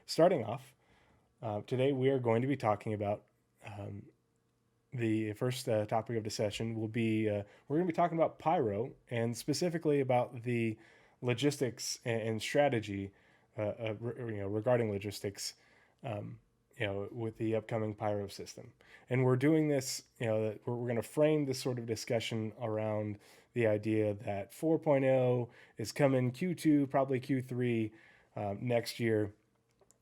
starting off, today we are going to be talking about the first topic of the session will be we're going to be talking about Pyro and specifically about the logistics and strategy, regarding logistics, with the upcoming Pyro system. And we're doing this, we're going to frame this sort of discussion around the idea that 4.0 is coming Q2, probably Q3 next year.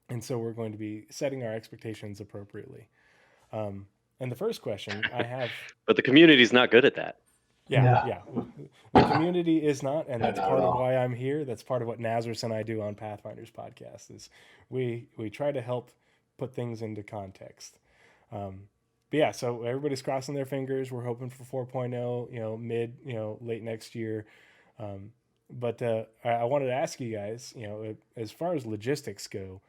And so we're going to be setting our expectations appropriately. And the first question I have, but the community's not good at that. yeah. The community is not, and that's not part at of all. why I'm here. That's part of what Nazareth and I do on Pathfinders podcast is we try to help put things into context. But yeah, so everybody's crossing their fingers. We're hoping for 4.0, mid, late next year. But I wanted to ask you guys, as far as logistics go,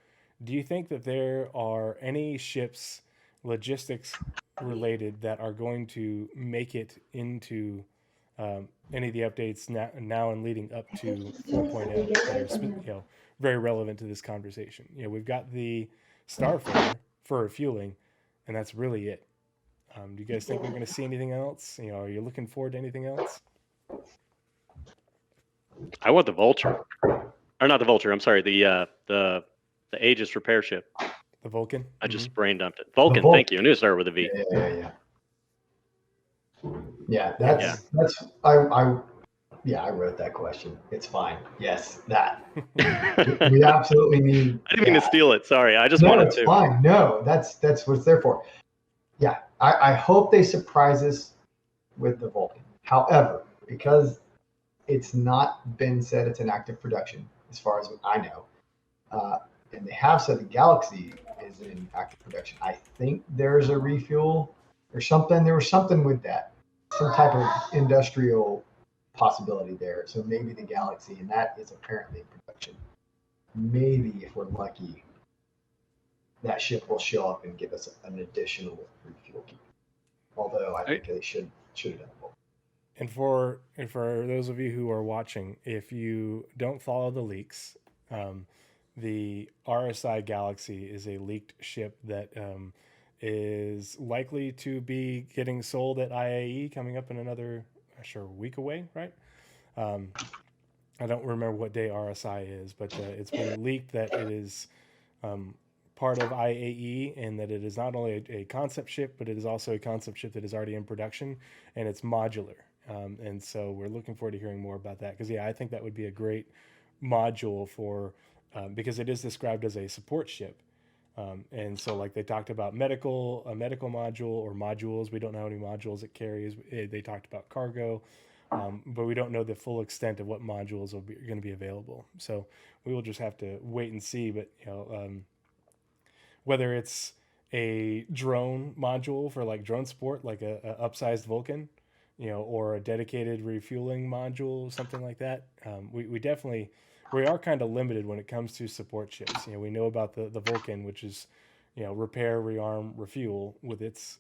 do you think that there are any ships logistics related that are going to make it into any of the updates now and leading up to 4.0 that are very relevant to this conversation? We've got the Starfarer for refueling, and that's really it. Do you guys think we're going to see anything else? Are you looking forward to anything else? I want the Vulture, or not the Vulture. I'm sorry, the Aegis repair ship. The Vulcan. I just brain dumped it. Vulcan. Thank you. I knew it started with a V. Yeah. That's I wrote that question. It's fine. Yes, that. we absolutely need. I didn't mean to steal it. Sorry, I just wanted to. It's fine. No, that's what it's there for. Yeah, I hope they surprise us with the Vulcan. However, because it's not been said it's in active production, as far as I know, and they have said the Galaxy is in active production. I think there's a refuel or something. There was something with that, some type of industrial possibility there. So maybe the Galaxy, and that is apparently in production. Maybe if we're lucky, that ship will show up and give us an additional refuel key. Although I think they should have done both. And for those of you who are watching, if you don't follow the leaks, the RSI Galaxy is a leaked ship that is likely to be getting sold at IAE coming up in another, week away, right? I don't remember what day RSI is, but it's been leaked that it is part of IAE and that it is not only a concept ship, but it is also a concept ship that is already in production and it's modular. And so we're looking forward to hearing more about that because, I think that would be a great module for, because it is described as a support ship. And so like they talked about a medical module or modules. We don't know how many modules it carries. They talked about cargo, but we don't know the full extent of what modules are going to be available. So we will just have to wait and see. But, whether it's a drone module for like drone support, like a upsized Vulcan, or a dedicated refueling module, something like that. We are kind of limited when it comes to support ships. We know about the Vulcan, which is, repair, rearm, refuel with its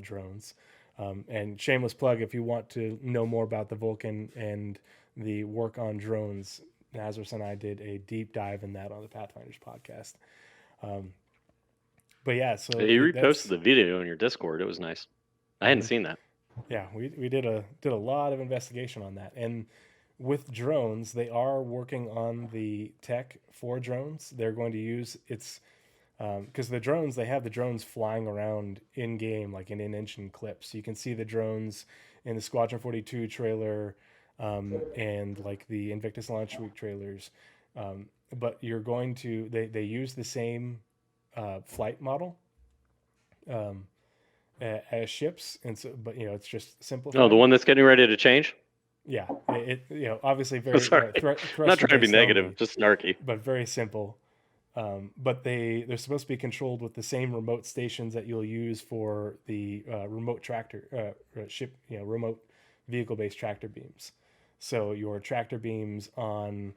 drones. And shameless plug, if you want to know more about the Vulcan and the work on drones, Nazareth and I did a deep dive in that on the Pathfinders podcast. But yeah, so you reposted the video on your Discord. It was nice. I hadn't seen that. Yeah, we did a lot of investigation on that. And with drones, they are working on the tech for drones. They're going to use because the drones, they have the drones flying around in game, like in engine clips. So you can see the drones in the Squadron 42 trailer and like the Invictus Launch Week trailers. But you're going to, they use the same flight model as ships, and so, but it's just simplified. Oh, the one that's getting ready to change. Yeah, it obviously very not trying to be negative, only, just snarky, but very simple. But they're supposed to be controlled with the same remote stations that you'll use for the remote tractor ship, remote vehicle-based tractor beams. So your tractor beams on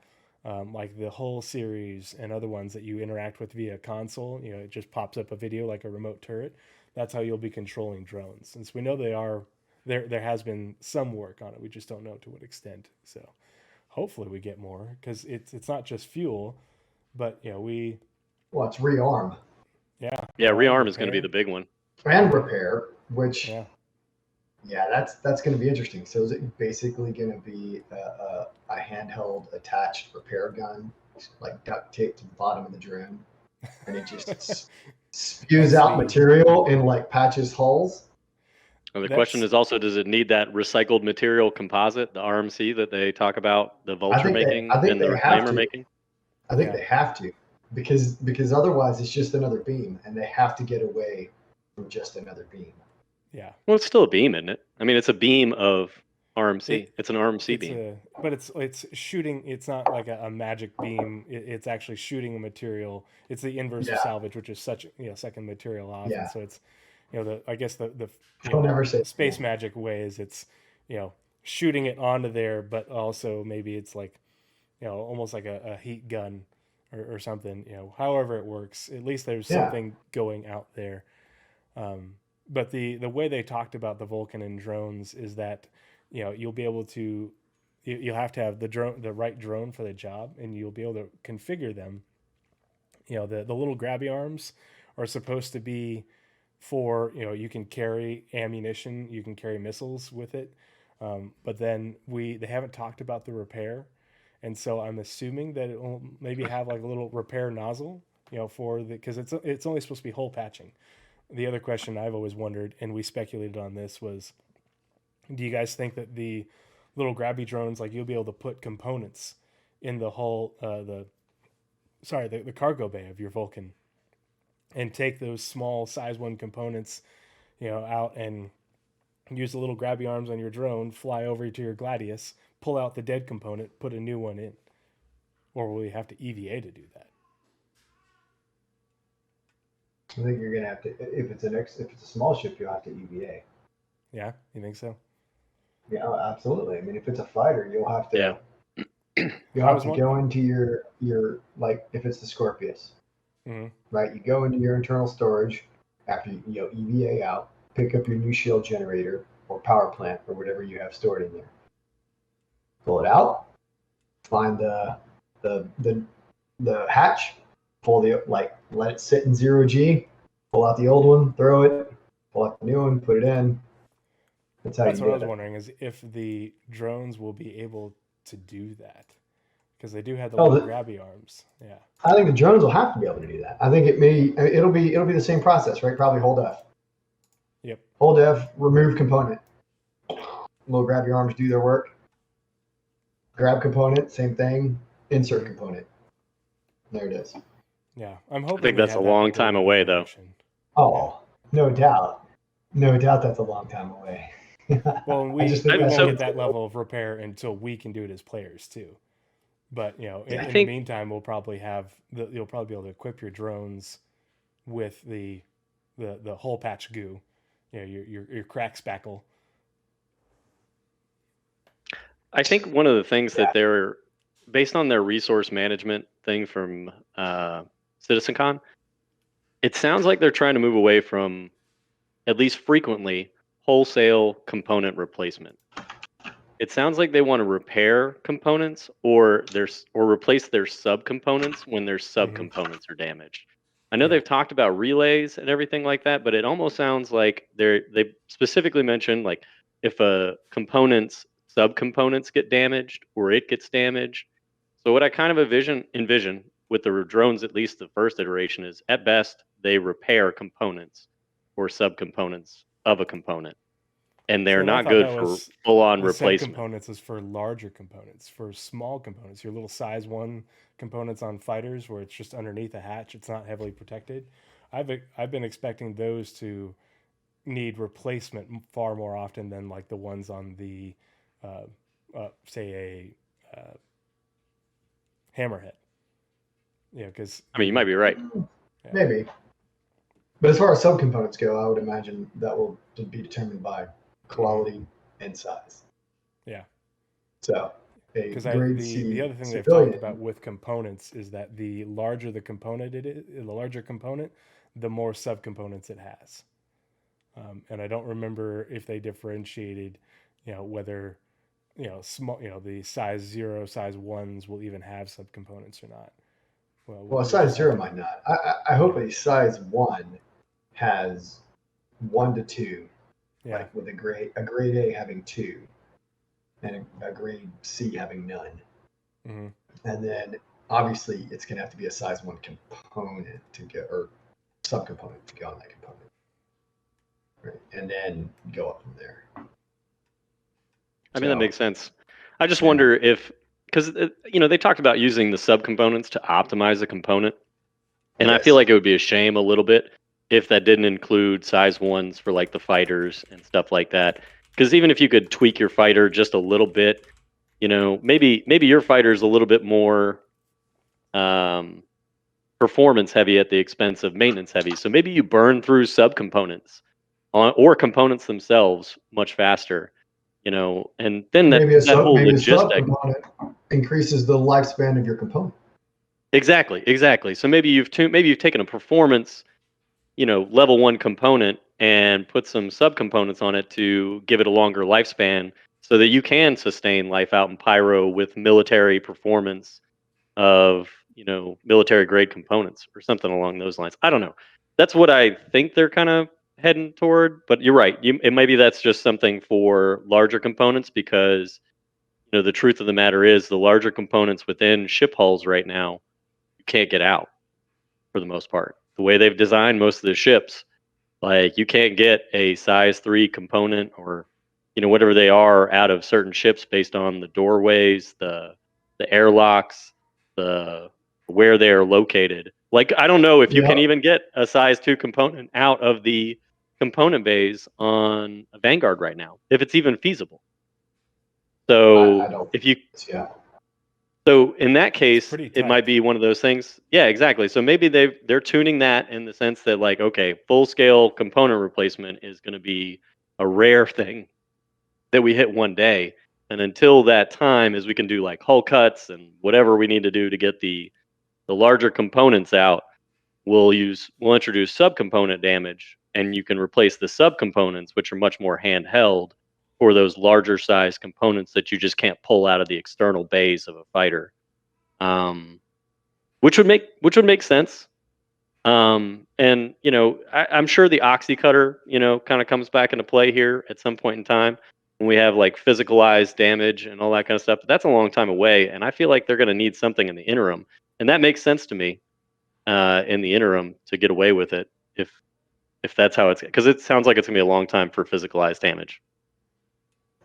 like the Hull series and other ones that you interact with via console, it just pops up a video like a remote turret. That's how you'll be controlling drones. Since we know they are there has been some work on it. We just don't know to what extent. So hopefully we get more because it's not just fuel, but we Well, it's rearm Yeah. Yeah, rearm is repair. going to be the big one. and repair, which Yeah. that's going to be interesting. So is it basically going to be a handheld attached repair gun, like duct taped to the bottom of the drone, and it just spews That's out the- material in like patches holes? And the question That's- is also, does it need that recycled material composite, the RMC that they talk about, the Vulture think making I think and the they have Reclaimer to. making? I think Yeah. they have to, because otherwise it's just another beam, and they have to get away from just another beam. Yeah. Well, it's still a beam, isn't it? I mean, it's a beam of RMC. It's an RMC It's beam. but it's shooting. It's not like a magic beam. It's actually shooting a material. It's the inverse Yeah. of salvage, which is such second material off. Yeah. And so it's I guess the Don't ever say space magic way is it's shooting it onto there, but also maybe it's like almost like a heat gun or something. However it works. At least there's Yeah. something going out there. But the way they talked about the Vulcan and drones is that you'll be able to you'll have to have the right drone for the job, and you'll be able to configure them. The little grabby arms are supposed to be for you can carry ammunition, you can carry missiles with it, but then they haven't talked about the repair, and so I'm assuming that it will maybe have like a little repair nozzle for because it's only supposed to be hole patching. The other question I've always wondered, and we speculated on this, was do you guys think that the little grabby drones, like you'll be able to put components in the hull, the cargo bay of your Vulcan, and take those small size 1 components, out and use the little grabby arms on your drone, fly over to your Gladius, pull out the dead component, put a new one in? Or will you have to EVA to do that? I think you're gonna have to, if it's a small ship, you'll have to EVA. Yeah, you think so? Yeah, absolutely. I mean, if it's a fighter, you'll have to. Yeah. You'll have to go into your like if it's the Scorpius, Mm-hmm. right? You go into your internal storage after you EVA out, pick up your new shield generator or power plant or whatever you have stored in there. Pull it out, find the hatch, pull let it sit in 0G, pull out the old one, throw it, pull out the new one, put it in. That's what I was wondering, is if the drones will be able to do that, because they do have the little grabby arms. Yeah, I think the drones will have to be able to do that. I think it'll be the same process, right? Probably hold F. Yep. Hold F, remove component. Little grabby arms do their work. Grab component, same thing. Insert component. There it is. Yeah, I'm hoping. I think that's a long time away, though. Oh, no doubt. No doubt that's a long time away. Well, we just think won't get that level of repair until we can do it as players too. But in the meantime, we'll probably you'll probably be able to equip your drones with the hole patch goo, your crack spackle. I think one of the things that they're based on their resource management thing from CitizenCon, it sounds like they're trying to move away from, at least frequently, wholesale component replacement. It sounds like they want to repair components or replace their subcomponents when their subcomponents are damaged. I know they've talked about relays and everything like that, but it almost sounds like they specifically mentioned like if a component's subcomponents get damaged or it gets damaged. So what I kind of envision with the drones, at least the first iteration, is at best they repair components or subcomponents of a component. And they're not good for full-on replacement. Components is for larger components. For small components, your little size 1 components on fighters, where it's just underneath a hatch, it's not heavily protected. I've been expecting those to need replacement far more often than like the ones on the, say a hammerhead. Yeah, because I mean, you might be right. Yeah. Maybe. But as far as subcomponents go, I would imagine that will be determined by quality and size. Yeah. So, because the other thing they've talked about with components is that the larger the component the more subcomponents it has. And I don't remember if they differentiated, whether, small, the size 0, size 1s will even have subcomponents or not. Well, a size 0 might not. I hope a size 1 has 1 to 2, like with a grade A having 2, and a grade C having none. Mm-hmm. And then obviously it's going to have to be a size 1 component to get, or subcomponent to go on that component. Right. And then go up from there. I mean, that makes sense. I just wonder if, because, they talked about using the subcomponents to optimize a component. And I feel like it would be a shame a little bit if that didn't include size 1s for like the fighters and stuff like that. Because even if you could tweak your fighter just a little bit, maybe your fighter's a little bit more performance heavy at the expense of maintenance heavy. So maybe you burn through subcomponents or components themselves much faster, and then that whole maybe a logistic. subcomponent increases the lifespan of your component. Exactly. So maybe you've taken a performance, level 1 component and put some subcomponents on it to give it a longer lifespan so that you can sustain life out in Pyro with military performance of, military grade components or something along those lines. I don't know. That's what I think they're kind of heading toward, but you're right. Maybe that's just something for larger components because, the truth of the matter is the larger components within ship hulls right now, you can't get out for the most part. The way they've designed most of the ships, like you can't get a size 3 component or whatever they are out of certain ships based on the doorways, the airlocks, the where they are located. Like I don't know if you can even get a size 2 component out of the component bays on a Vanguard right now, if it's even feasible. So I don't. if you Yeah. So in that case, it might be one of those things. Yeah, exactly. So maybe they're tuning that in the sense that like, okay, full scale component replacement is going to be a rare thing that we hit one day. And until that time, as we can do like hull cuts and whatever we need to do to get the larger components out, we'll introduce subcomponent damage, and you can replace the subcomponents, which are much more handheld, for those larger size components that you just can't pull out of the external bays of a fighter, which would make sense. And I'm sure the oxy cutter, kind of comes back into play here at some point in time when we have like physicalized damage and all that kind of stuff. But that's a long time away, and I feel like they're going to need something in the interim, and that makes sense to me in the interim to get away with it if that's how it's, because it sounds like it's gonna be a long time for physicalized damage,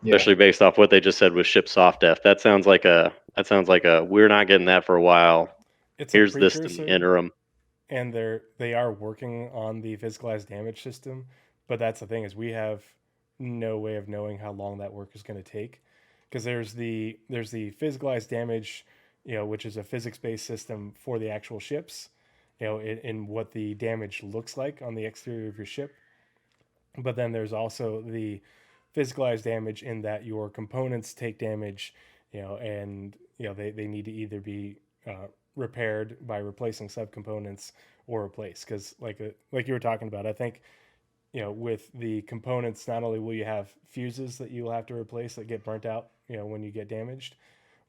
especially based off what they just said with ship soft def. That sounds like a we're not getting that for a while. Here's this in the interim. And they are working on the physicalized damage system, but that's the thing is we have no way of knowing how long that work is going to take, because there's the physicalized damage, which is a physics-based system for the actual ships, in what the damage looks like on the exterior of your ship. But then there's also the physicalized damage in that your components take damage, and they need to either be repaired by replacing subcomponents or replaced. Because like you were talking about, I think with the components, not only will you have fuses that you will have to replace that get burnt out, when you get damaged,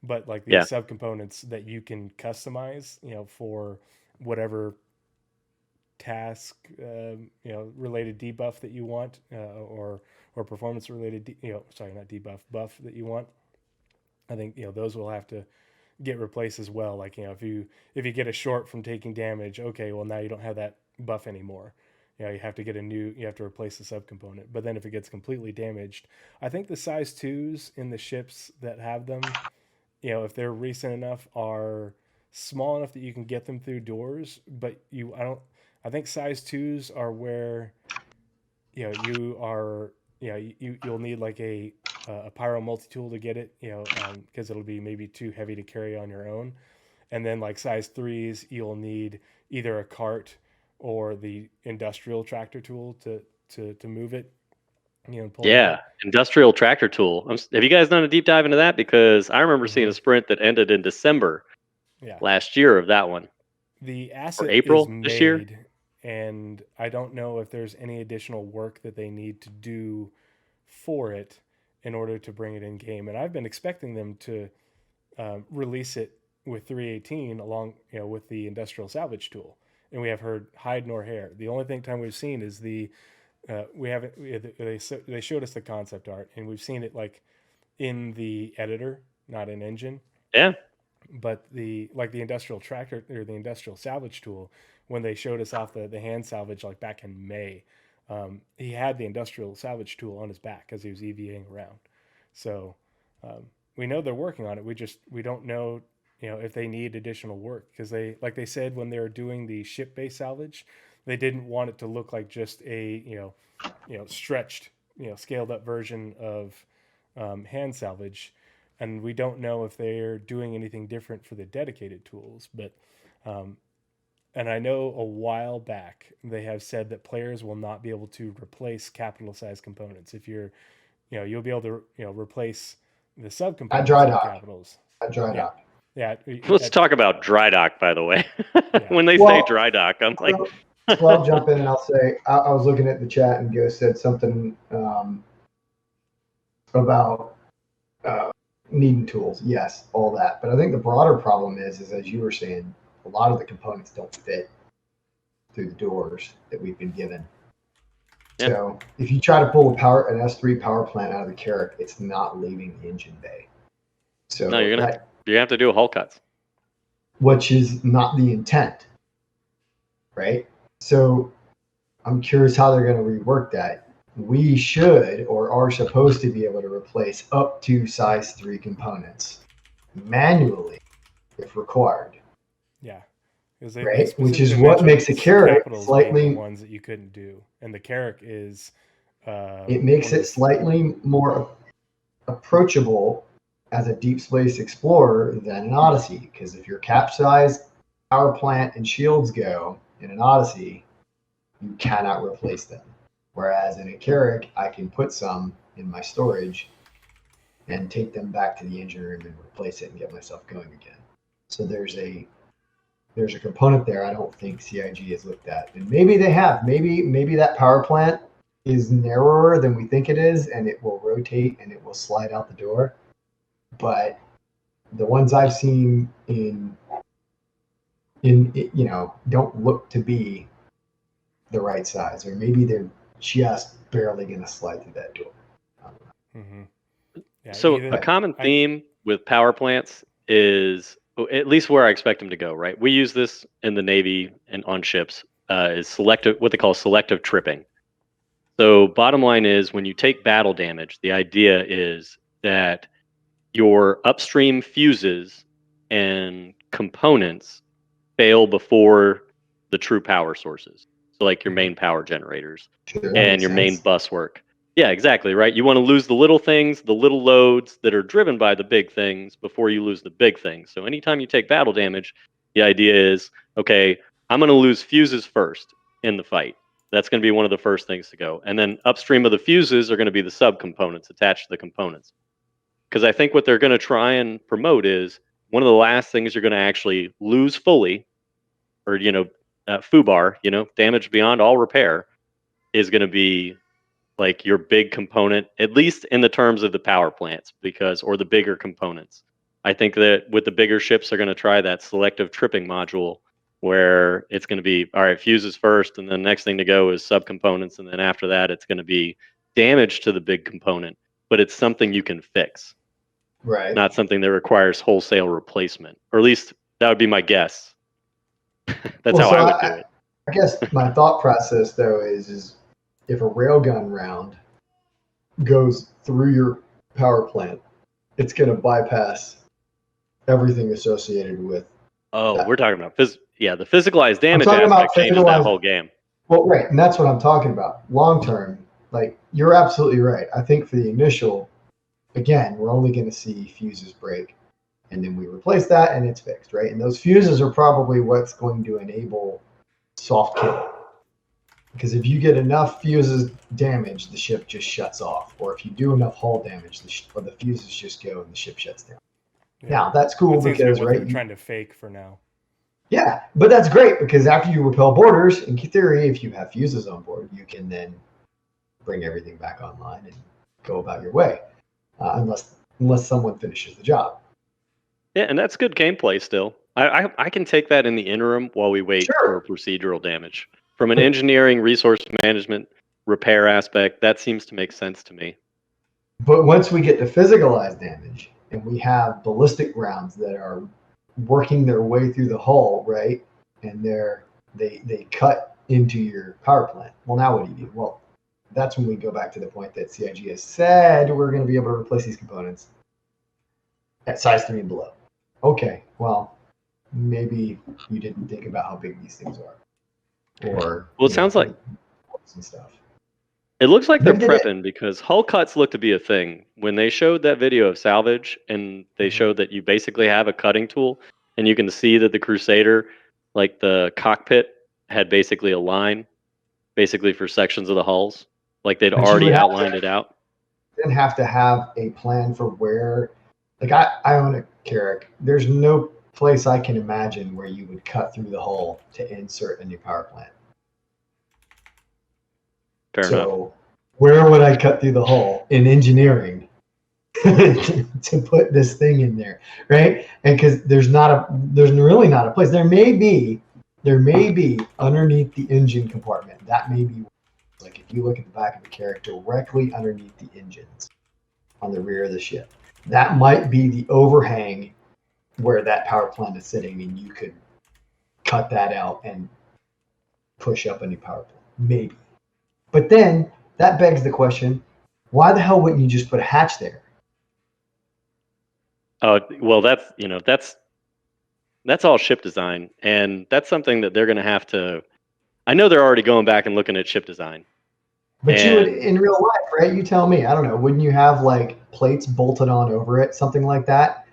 but like these subcomponents that you can customize, for whatever task, related debuff that you want, or performance related, not debuff, buff that you want. I think those will have to get replaced as well. Like if you get a short from taking damage, okay, well now you don't have that buff anymore. You have to you have to replace the subcomponent. But then if it gets completely damaged, I think the size 2s in the ships that have them, if they're recent enough, are small enough that you can get them through doors. But I think size 2s are where you'll need like a pyro multi-tool to get it, because it'll be maybe too heavy to carry on your own. And then like size 3s, you'll need either a cart or the industrial tractor tool to move it. Pull it out. Industrial tractor tool. Have you guys done a deep dive into that? Because I remember seeing a sprint that ended in December last year of that one. The asset April is made, this year, and I don't know if there's any additional work that they need to do for it in order to bring it in game. And I've been expecting them to release it with 318 along, with the industrial salvage tool, and we have heard hide nor hair. The only time we've seen is we haven't. They showed us the concept art, and we've seen it like in the editor, not in engine. Yeah. But the industrial tractor or the industrial salvage tool, when they showed us off the hand salvage like back in May, he had the industrial salvage tool on his back as he was EVAing around. So we know they're working on it. We don't know, if they need additional work, because they said when they were doing the ship based salvage, they didn't want it to look like just a stretched, scaled up version of hand salvage. And we don't know if they're doing anything different for the dedicated tools. But and I know a while back they have said that players will not be able to replace capital size components. If you'll be able to replace the subcomponents At dry of dock. capitals. At dry dock. Yeah. Let's talk about dry dock, by the way. When they say Well, dry dock, I'm like, well, I'll jump in and I'll say I was looking at the chat and Ghost said something about needing tools. Yes, all that. But I think the broader problem is as you were saying, a lot of the components don't fit through the doors that we've been given. Yeah. So if you try to pull an S3 power plant out of the Carrack, it's not leaving the engine bay. So no, you're gonna have to do a hull cuts, which is not the intent, right? So I'm curious how they're going to rework that. We should or are supposed to be able to replace up to size 3 components manually if required. Yeah. Right, which is what makes a Carrack slightly the ones that you couldn't do, and the Carrack is. It makes it slightly more approachable as a deep space explorer than an Odyssey, because if your capsized power plant and shields go in an Odyssey, you cannot replace them. Whereas in a Carrack, I can put some in my storage and take them back to the engine room and replace it and get myself going again. So there's a component there I don't think CIG has looked at. And maybe they have. Maybe that power plant is narrower than we think it is, and it will rotate and it will slide out the door. But the ones I've seen in don't look to be the right size, or maybe they're just barely going to slide through that door. Mm-hmm. Yeah, so a common theme with power plants is, at least where I expect them to go, right? We use this in the Navy and on ships, is selective, what they call selective tripping. So bottom line is, when you take battle damage, the idea is that your upstream fuses and components fail before the true power sources. So like your main power generators and your main bus work. Yeah, exactly, right? You want to lose the little things, the little loads that are driven by the big things before you lose the big things. So anytime you take battle damage, the idea is, okay, I'm going to lose fuses first in the fight. That's going to be one of the first things to go. And then upstream of the fuses are going to be the subcomponents attached to the components. Because I think what they're going to try and promote is one of the last things you're going to actually lose fully, or, FUBAR, damage beyond all repair, is going to be like your big component, at least in the terms of the power plants, or the bigger components. I think that with the bigger ships, they're going to try that selective tripping module, where it's going to be, all right, fuses first, and then the next thing to go is subcomponents, and then after that, it's going to be damage to the big component, but it's something you can fix. Right. Not something that requires wholesale replacement, or at least that would be my guess. That's how I would do it. I guess my thought process, though, is if a railgun round goes through your power plant, it's going to bypass everything associated with. Oh, we're talking about the physicalized damage aspect changes that whole game. Well, right, and that's what I'm talking about. Long term, like, you're absolutely right. I think for the initial, again, we're only going to see fuses break, and then we replace that, and it's fixed, right? And those fuses are probably what's going to enable soft kill. Because if you get enough fuses damaged, the ship just shuts off. Or if you do enough hull damage, the fuses just go and the ship shuts down. Yeah. Now, that's cool because, right, they're trying to fake for now. Yeah, but that's great because after you repel boarders, in theory, if you have fuses on board, you can then bring everything back online and go about your way, unless someone finishes the job. Yeah, and that's good gameplay still. I can take that in the interim while we wait for Sure. procedural damage. From an But engineering, resource management, repair aspect, that seems to make sense to me. but once we get to physicalized damage and we have ballistic rounds that are working their way through the hull, right? And they cut into your power plant. Well, now what do you do? Well, that's when we go back to the point that CIG has said we're going to be able to replace these components at size 3 and below. Okay, well, maybe you didn't think about how big these things are, or Well, it sounds like and stuff. it looks like they're Maybe they did. prepping because hull cuts look to be a thing. When they showed that video of salvage and they Mhm. showed that you basically have a cutting tool and you can see that the Crusader, like the cockpit, had basically a line, basically for sections of the hulls. Like they'd But you already would have outlined it out. then have to have a plan for where, like I own a Carrack. There's no place I can imagine where you would cut through the hull to insert a new power plant. Fair enough. So where would I cut through the hull in engineering to put this thing in there, right? And because there's really not a place. There may be underneath the engine compartment. That may be like if you look at the back of the Carrack, directly underneath the engines on the rear of the ship. That might be the overhang where that power plant is sitting, and you could cut that out and push up a new power plant. Maybe. But then that begs the question, why the hell wouldn't you just put a hatch there? Oh, well, that's all ship design, and that's something that they're going to have to. I know they're already going back and looking at ship design. But you would, And in real life, right? You tell me. I don't know. Wouldn't you have like plates bolted on over it, something like that?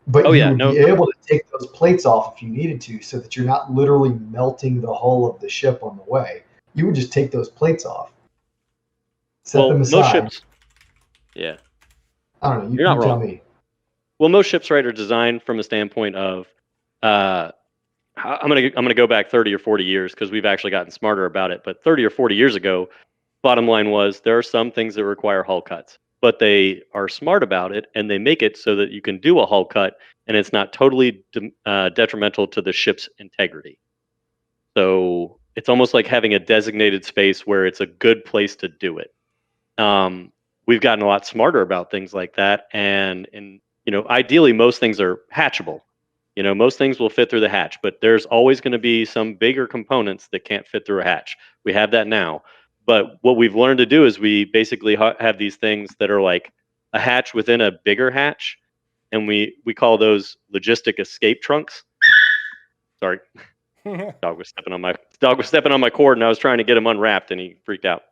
But oh you yeah, would no, be able to take those plates off if you needed to, so that you're not literally melting the hull of the ship on the way. You would just take those plates off, set them well, most aside. ships, yeah, I don't know. you're You not tell wrong. me. Well, most ships, right, are designed from a standpoint of, uh, I'm gonna go back 30 or 40 years because we've actually gotten smarter about it. But 30 or 40 years ago, bottom line was there are some things that require hull cuts, but they are smart about it and they make it so that you can do a hull cut and it's not totally detrimental to the ship's integrity. So it's almost like having a designated space where it's a good place to do it. Um, we've gotten a lot smarter about things like that, and ideally most things are hatchable. Most things will fit through the hatch, but there's always going to be some bigger components that can't fit through a hatch. We have that now, but what we've learned to do is we basically have these things that are like a hatch within a bigger hatch, and we call those logistic escape trunks. Sorry, dog was stepping on my cord, and I was trying to get him unwrapped, and he freaked out.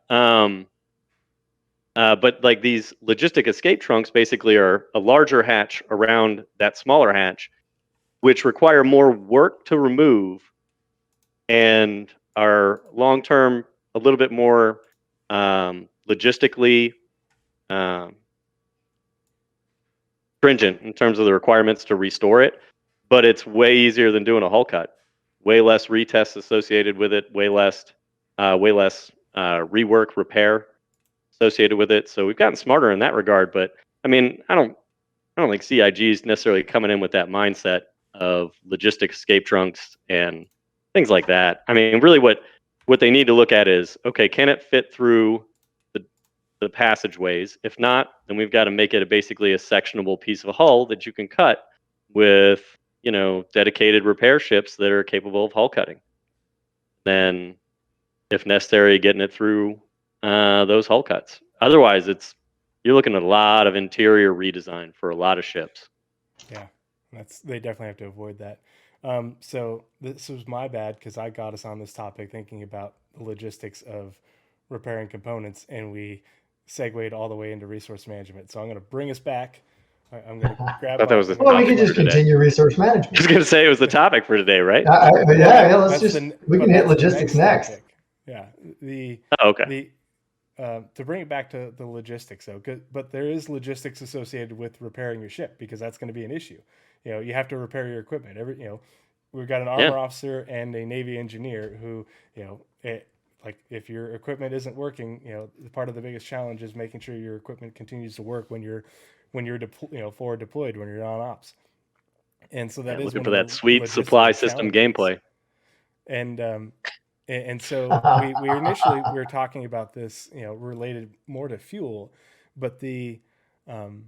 But like these logistic escape trunks basically are a larger hatch around that smaller hatch, which require more work to remove and are long term a little bit more logistically um, stringent in terms of the requirements to restore it. But it's way easier than doing a hull cut. Way less retests associated with it. Way less rework, repair associated with it. So we've gotten smarter in that regard. But I mean, I don't think CIG is necessarily coming in with that mindset of logistic escape trunks and things like that. I mean, really, what they need to look at is, okay, can it fit through the passageways? If not, then we've got to make it basically a sectionable piece of hull that you can cut with dedicated repair ships that are capable of hull cutting. Then, if necessary, getting it through those hull cuts. Otherwise, you're looking at a lot of interior redesign for a lot of ships. Yeah, they definitely have to avoid that. So this was my bad because I got us on this topic thinking about the logistics of repairing components, and we segued all the way into resource management. So I'm going to bring us back. I'm going to I grab thought that my. was the I'm gonna Well, we grab can topic my for just today. continue resource I was management. going to say it was the topic for today, right? But yeah, let's just we can hit that's the logistics next. topic. Yeah, Oh, okay. the to bring it back to the logistics though, but there is logistics associated with repairing your ship because that's going to be an issue. You have to repair your equipment. We've got an armor officer and a Navy engineer who, like if your equipment isn't working, part of the biggest challenge is making sure your equipment continues to work when you're forward deployed, when you're on ops. And so that Yeah, is looking one for of that the sweet supply logistical system challenges. gameplay. And so we initially we were talking about this, related more to fuel, but um,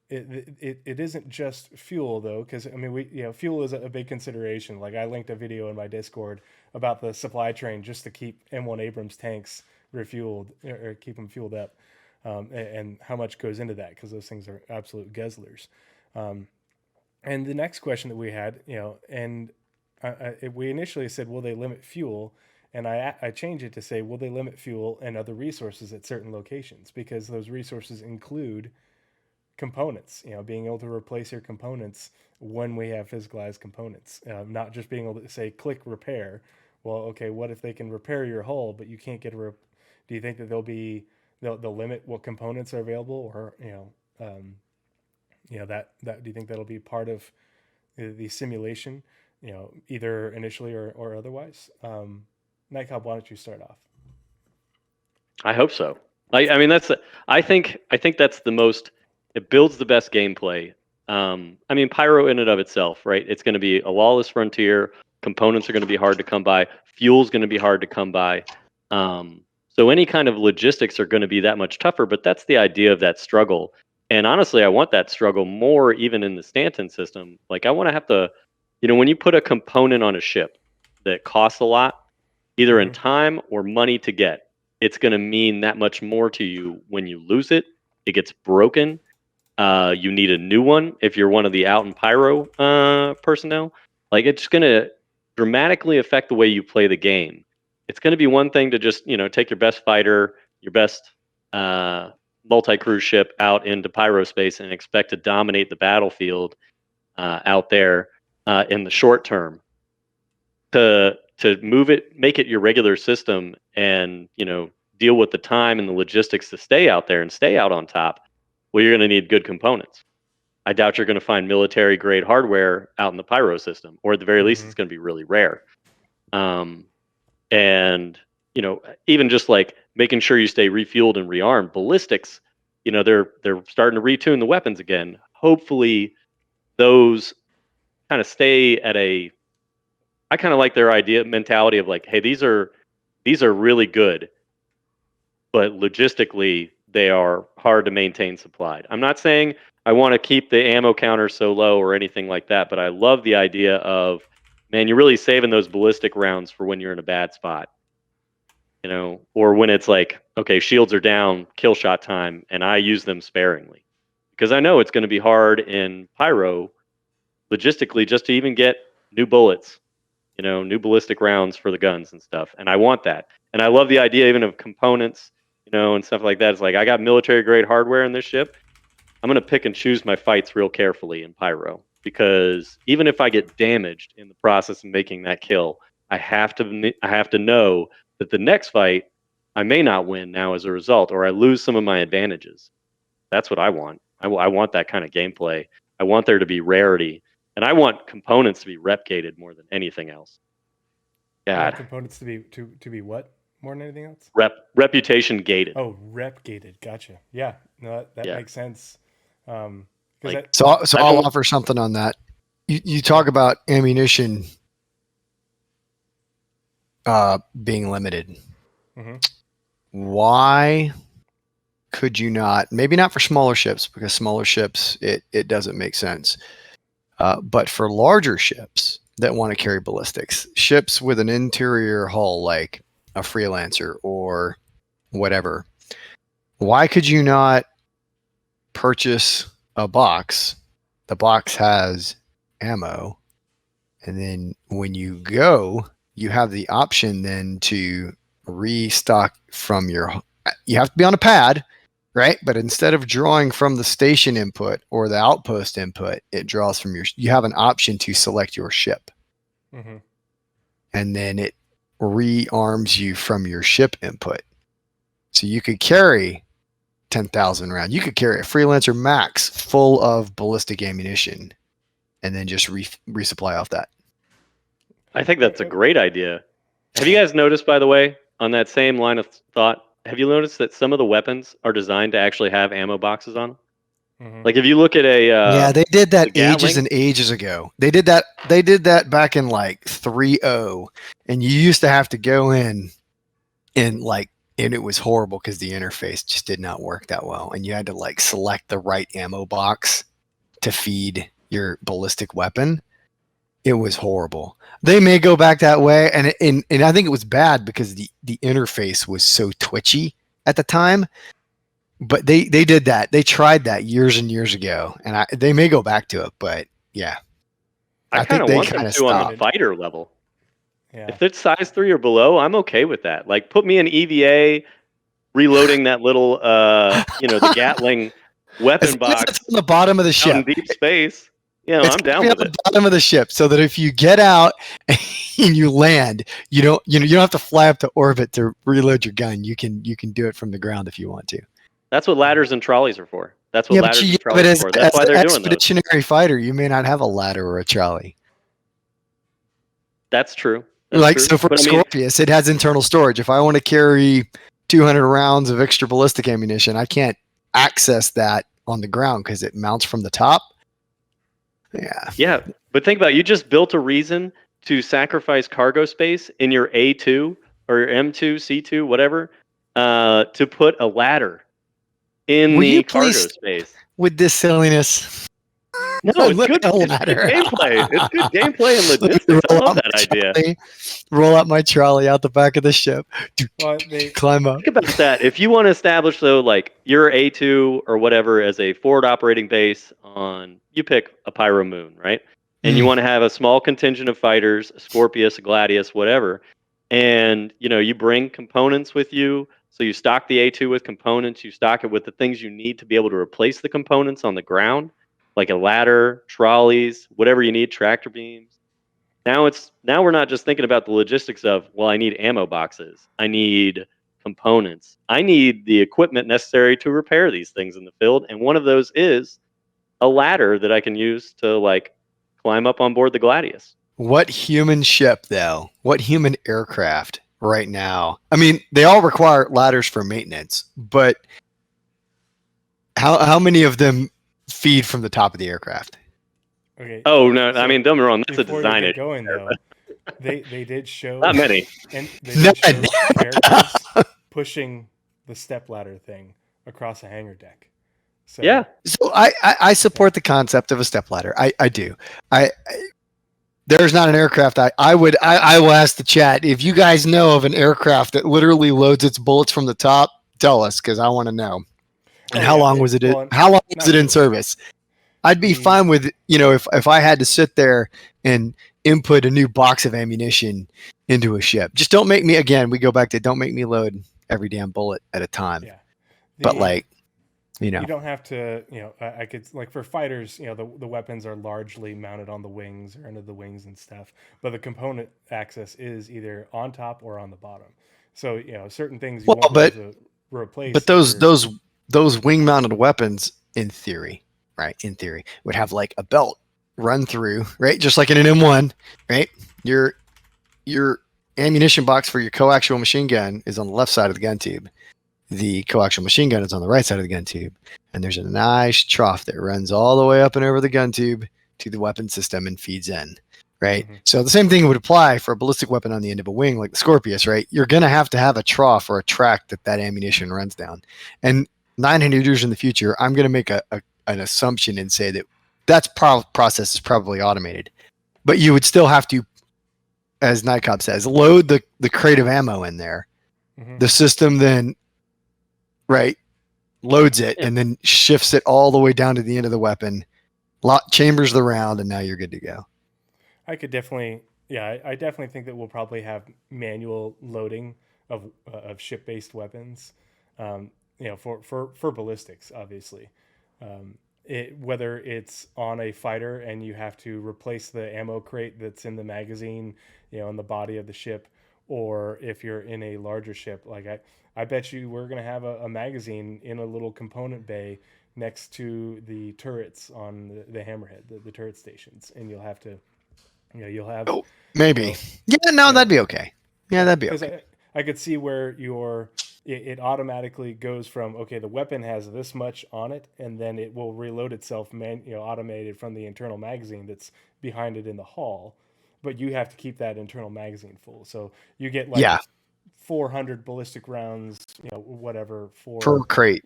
it isn't just fuel though, because I mean fuel is a big consideration. Like I linked a video in my Discord about the supply train just to keep M1 Abrams tanks refueled or keep them fueled up, and how much goes into that because those things are absolute guzzlers. And the next question that we had, and we initially said, will they limit fuel? And I changed it to say, will they limit fuel and other resources at certain locations? Because those resources include components, being able to replace your components when we have physicalized components, not just being able to say, click repair. Well, okay, what if they can repair your hull, but you can't get do you think that they'll limit what components are available, or, that do you think that'll be part of the simulation, either initially or otherwise? Nightcop, why don't you start off? I hope so. I mean, I think that's the most. It builds the best gameplay. I mean, Pyro in and of itself, right? It's going to be a lawless frontier. Components are going to be hard to come by. Fuel's going to be hard to come by. So any kind of logistics are going to be that much tougher. But that's the idea of that struggle. And honestly, I want that struggle more even in the Stanton system. Like I want to have to, when you put a component on a ship that costs a lot, either in time or money to get, it's going to mean that much more to you when you lose it. It gets broken. You need a new one if you're one of the out and pyro personnel. Like it's going to dramatically affect the way you play the game. It's going to be one thing to just take your best fighter, your best multi-crew ship out into pyro space and expect to dominate the battlefield out there in the short term. To move it, make it your regular system, and deal with the time and the logistics to stay out there and stay out on top. Well, you're going to need good components. I doubt you're going to find military grade hardware out in the pyro system, or at the very least, it's going to be really rare. And even just like making sure you stay refueled and rearmed. Ballistics, they're starting to retune the weapons again. Hopefully, those kind of stay at a. I kind of like their mentality of like, hey, these are really good, but logistically they are hard to maintain supplied. I'm not saying I want to keep the ammo counter so low or anything like that, but I love the idea of, man, you're really saving those ballistic rounds for when you're in a bad spot, or when it's like, okay, shields are down, kill shot time, and I use them sparingly because I know it's going to be hard in pyro logistically just to even get new bullets, new ballistic rounds for the guns and stuff. And I want that. And I love the idea even of components, and stuff like that. It's like, I got military grade hardware in this ship. I'm going to pick and choose my fights real carefully in pyro, because even if I get damaged in the process of making that kill, I have to know that the next fight I may not win now as a result, or I lose some of my advantages. That's what I want. I want that kind of gameplay. I want there to be rarity. And I want components to be rep gated more than anything else. You want God, components to be what more than anything else? reputation gated. Oh, rep gated. Gotcha. Yeah, no, that Yeah. makes sense. Like, So I'll offer something on that. You talk about ammunition being limited. Why could you not? Maybe not for smaller ships, because smaller ships it doesn't make sense. But for larger ships that want to carry ballistics, ships with an interior hull like a Freelancer or whatever, why could you not purchase a box? The box has ammo, and then when you go, you have the option then to restock from you have to be on a pad, right? But instead of drawing from the station input or the outpost input, it draws from you have an option to select your ship. And then it rearms you from your ship input. So you could carry 10,000 rounds. You could carry a Freelancer Max full of ballistic ammunition and then just resupply off that. I think that's a great idea. Have you guys noticed, by the way, on that same line of thought, have you noticed that some of the weapons are designed to actually have ammo boxes on them? Mhm. Like if you look at a Yeah, they did that the ages Gatling? and ages ago. They did that. They did that back in like 3.0, and you used to have to go in and and it was horrible because the interface just did not work that well, and you had to like select the right ammo box to feed your ballistic weapon. It was horrible. They may go back that way, and I think it was bad because the interface was so twitchy at the time. But they did that. They tried that years and years ago, and they may go back to it. But yeah, I I kind think of they want them kind of to on the stopped. fighter level. Yeah. If it's size 3 or below, I'm okay with that. Like put me in EVA reloading that little the Gatling As weapon long as box it's on the bottom of the out in ship, deep space. it's I'm going to down be on with the it. bottom of the ship, so that if you get out and you land, you don't have to fly up to orbit to reload your gun. You can do it from the ground if you want to. That's what ladders and trolleys are for. That's what Yeah, ladders and but trolleys are as for. That's why an they're doing those. expeditionary fighter, you may not have a ladder or a trolley. That's true. That's Like true. so for But I mean, Scorpius, it has internal storage. If I want to carry 200 rounds of extra ballistic ammunition, I can't access that on the ground because it mounts from the top. yeah. But think about it. You just built a reason to sacrifice cargo space in your A2 or your M2, C2, whatever, to put a ladder in Will you the cargo please space. with this silliness? No, it's Look good. at a It's good ladder. gameplay. It's good gameplay and Let me logistics. I roll love out that my idea. trolley, roll out my trolley out the back of the ship. Well, they Climb up. Think about that. If you want to establish though, like your A2 or whatever as a forward operating base on, you pick a Pyro Moon, right? And you want to have a small contingent of fighters, a Scorpius, a Gladius, whatever, and you bring components with you. So you stock the A2 with components. You stock it with the things you need to be able to replace the components on the ground, like a ladder, trolleys, whatever you need, tractor beams. Now we're not just thinking about the logistics of, well, I need ammo boxes. I need components. I need the equipment necessary to repair these things in the field, and one of those is a ladder that I can use to like climb up on board the Gladius. What human ship, though? What human aircraft right now? I mean, they all require ladders for maintenance, but how many of them feed from the top of the aircraft? okay. Oh no, I So mean, don't get me wrong, that's a before you design get issue. going though, they did show Not many. and they did show None. characters pushing the step ladder thing across a hangar deck. So Yeah. So I support the concept of a stepladder. I do. There's not an aircraft. I will ask the chat if you guys know of an aircraft that literally loads its bullets from the top. Tell us because I want to know. And how long was it? How long was it in service? I'd be fine with if I had to sit there and input a new box of ammunition into a ship. Just don't make me again. We go back to don't make me load every damn bullet at a time. Yeah. But like. You don't have to, I could like for fighters, the weapons are largely mounted on the wings or under the wings and stuff, but the component access is either on top or on the bottom. So, certain things you won't be able to replace. But those wing mounted weapons in theory, would have like a belt run through, right? Just like in an M1, right? Your ammunition box for your coaxial machine gun is on the left side of the gun tube. The coaxial machine gun is on the right side of the gun tube, and there's a nice trough that runs all the way up and over the gun tube to the weapon system and feeds in, right? Mm-hmm. So the same thing would apply for a ballistic weapon on the end of a wing like the Scorpius, right? You're going to have a trough or a track that ammunition runs down. And 900 years in the future, I'm going to make an assumption and say that process is probably automated. But you would still have to, as Nightcop says, load the crate of ammo in there. Mm-hmm. The system then loads it and then shifts it all the way down to the end of the weapon, chambers the round, and now you're good to go. I could definitely, I definitely think that we'll probably have manual loading of ship-based weapons, for ballistics, obviously. Whether it's on a fighter and you have to replace the ammo crate that's in the magazine, in the body of the ship, or if you're in a larger ship, like I bet you we're going to have a magazine in a little component bay next to the turrets on the Hammerhead, the turret stations. And you'll have to, you'll have... Oh, maybe. That'd be okay. Yeah, that'd be okay. I could see where your it automatically goes from, okay, the weapon has this much on it, and then it will reload itself, automated from the internal magazine that's behind it in the hull. But you have to keep that internal magazine full. So you get like Yeah, 400 ballistic rounds, whatever, per for crate.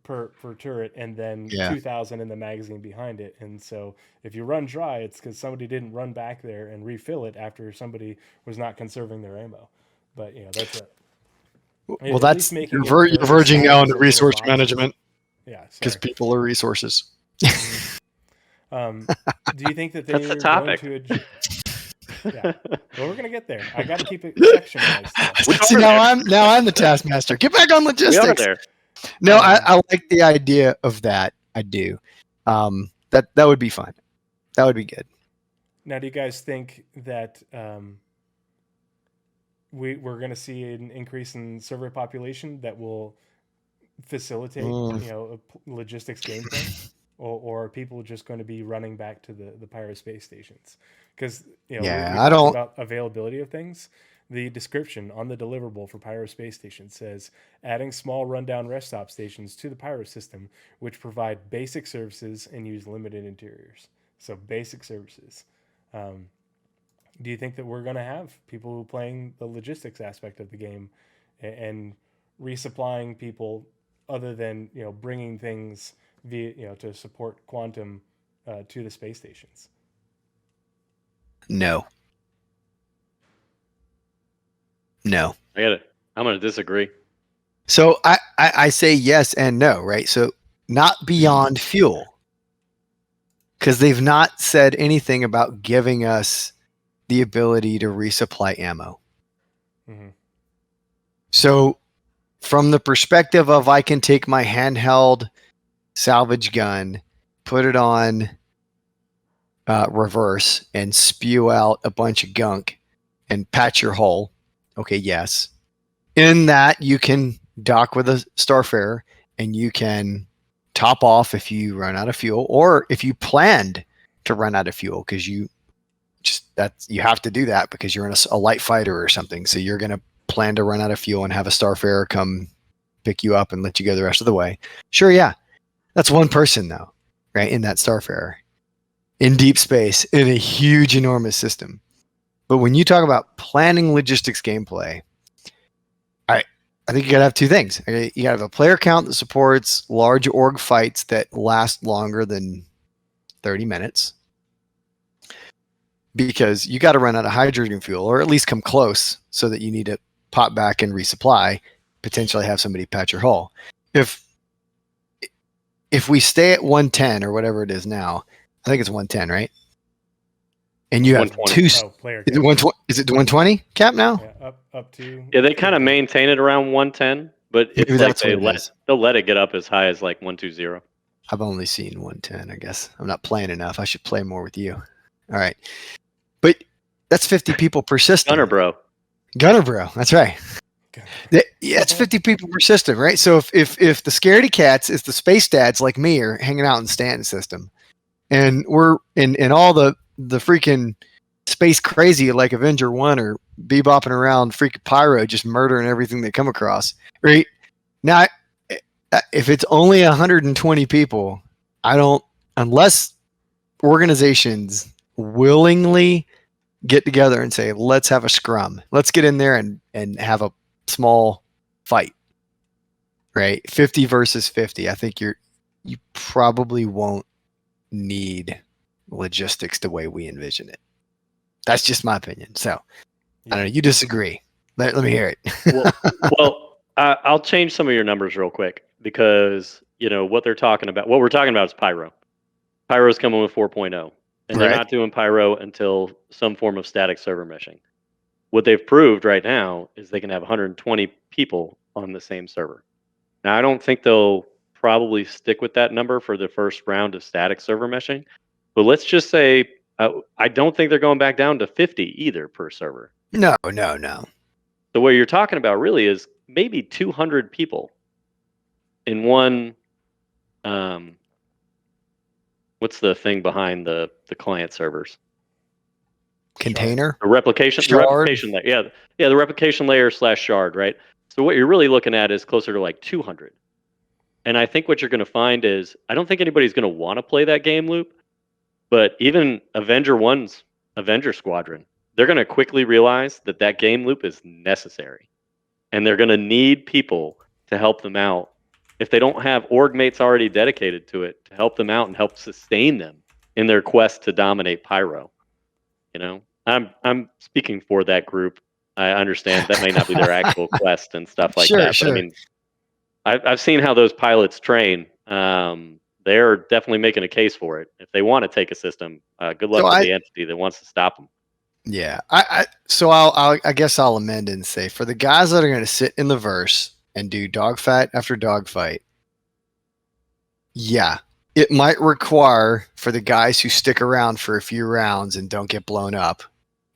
per turret, and then Yeah. 2,000 in the magazine behind it. And so if you run dry, it's because somebody didn't run back there and refill it after somebody was not conserving their ammo. But that's a Well, at least that's making it you're very verging small now into into little resource boxes. management Yeah, because sorry. people are resources. Do you think that That's the they're going topic. to yeah. Well, we're gonna get there. I got to keep it sectionized. We See, are there. now I'm the taskmaster. Get back on We are logistics. there. No, I like the idea of that. I do. That would be fun. That would be good. Now, do you guys think that we're going to see an increase in server population that will facilitate logistics gameplay, or are people just going to be running back to the Pyro space stations? Because Yeah, we I talked don't. about availability of things. The description on the deliverable for Pyro space station says adding small rundown rest stop stations to the Pyro system, which provide basic services and use limited interiors. So basic services. Do you think that we're going to have people playing the logistics aspect of the game and resupplying people, other than bringing things via to support quantum to the space stations? No. No. I'm going to disagree. So I say yes and no, right? So not beyond fuel, because they've not said anything about giving us the ability to resupply ammo. Mm-hmm. So from the perspective of I can take my handheld salvage gun, put it on reverse, and spew out a bunch of gunk and patch your hull. Okay, yes. In that, you can dock with a Starfarer and you can top off if you run out of fuel, or if you planned to run out of fuel, because you have to do that because you're in a light fighter or something. So you're going to plan to run out of fuel and have a Starfarer come pick you up and let you go the rest of the way. Sure, yeah. That's one person though, right? In that Starfarer, in deep space, in a huge, enormous system. But when you talk about planning logistics gameplay, I think you gotta have two things. You gotta have a player count that supports large org fights that last longer than 30 minutes. Because you got to run out of hydrogen fuel, or at least come close, so that you need to pop back and resupply, potentially have somebody patch your hull. If we stay at 110 or whatever it is now, I think it's 110, right? And you have 120. two. Player Is it 120? Is it 120 cap now? Yeah, up to. Yeah, they kind of maintain it around 110, but it's Maybe like that's what it is. they'll let it get up as high as like 120. I've only seen 110, I guess. I'm not playing enough. I should play more with you. All right. But that's 50 people per system. Gunner bro. That's right. Yeah, it's 50 people per system, right? So if the scaredy cats, if the space dads like me are hanging out in the Stanton system, and we're in all the freaking space crazy like Avenger 1 or bebopping around freaking Pyro, just murdering everything they come across, right? Now, if it's only 120 people, unless organizations willingly get together and say, let's have a scrum. Let's get in there and have a small fight, right? 50 versus 50. I think you probably won't need logistics the way we envision it. That's just my opinion. So I don't know. You disagree. Let me hear it. Well, I'll change some of your numbers real quick, because what we're talking about is Pyro. Pyro's coming with 4.0. And they're not doing Pyro until some form of static server meshing. What they've proved right now is they can have 120 people on the same server. Now, I don't think they'll probably stick with that number for the first round of static server meshing, but let's just say I don't think they're going back down to 50 either per server. No. So what you're talking about really is maybe 200 people in one. What's the thing behind the client servers? Container? The replication Shard? layer. Yeah, the replication layer / shard, right? So what you're really looking at is closer to like 200. And I think what you're going to find is I don't think anybody's going to want to play that game loop, but even Avenger 1's Avenger Squadron, they're going to quickly realize that that game loop is necessary. And they're going to need people to help them out. If they don't have org mates already dedicated to it, to help them out and help sustain them in their quest to dominate Pyro. You know, I'm speaking for that group. I understand that may not be their actual quest and stuff like Sure, that. sure. But I mean, I've seen how those pilots train. They're definitely making a case for it. If they want to take a system, good luck with the entity that wants to stop them. Yeah. So I guess I'll amend and say for the guys that are going to sit in the verse and do dogfight after dogfight, yeah, it might require for the guys who stick around for a few rounds and don't get blown up,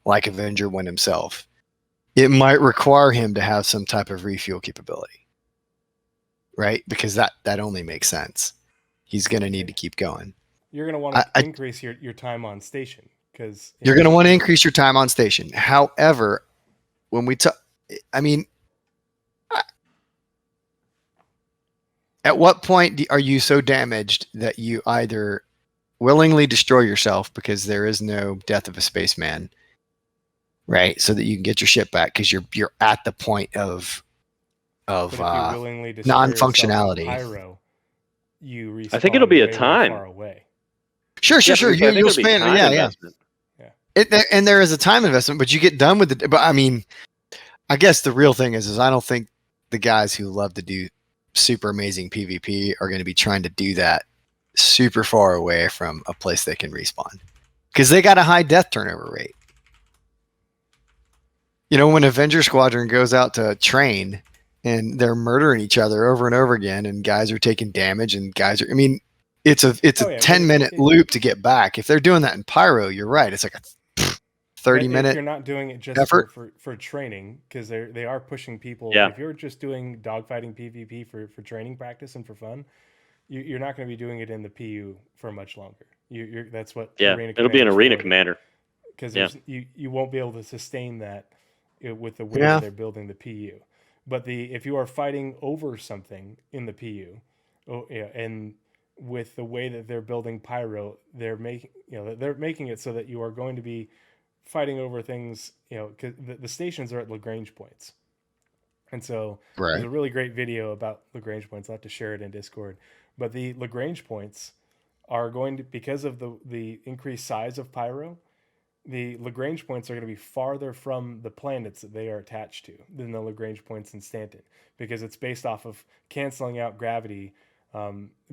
like Avenger 1 himself, it might require him to have some type of refuel capability, right? Because that only makes sense. He's going to need to keep going. You're going to want to increase your time on station because you're going to want to increase your time on station. However, when we talk, I mean, at what point are you so damaged that you either willingly destroy yourself because there is no death of a spaceman, right? So that you can get your ship back because you're at the point of non-functionality. Pyro, you respawn. I think it'll be a way time. Far away. Sure. You'll spend, yeah. And there is a time investment, but you get done with it. But I mean, I guess the real thing is I don't think the guys who love to do super amazing PvP are going to be trying to do that super far away from a place they can respawn because they got a high death turnover rate. You know, when Avenger Squadron goes out to train and they're murdering each other over and over again and guys are taking damage and guys are, I mean, it's a 10-minute loop to get back. If they're doing that in Pyro, you're right. It's like a 30-minute. If you're not doing it just effort for training, because they are pushing people. Yeah. If you're just doing dogfighting PvP for training practice and for fun, you're not going to be doing it in the PU for much longer. That's what. It'll be an arena commander. Because you won't be able to sustain that with the way that they're building the PU. But if you are fighting over something in the PU, and with the way that they're building Pyro, they're making it so that you are going to be fighting over things, because the stations are at Lagrange points. And so there's a really great video about Lagrange points. I'll have to share it in Discord. But the Lagrange points are going to, because of the increased size of Pyro, the Lagrange points are going to be farther from the planets that they are attached to than the Lagrange points in Stanton, because it's based off of canceling out gravity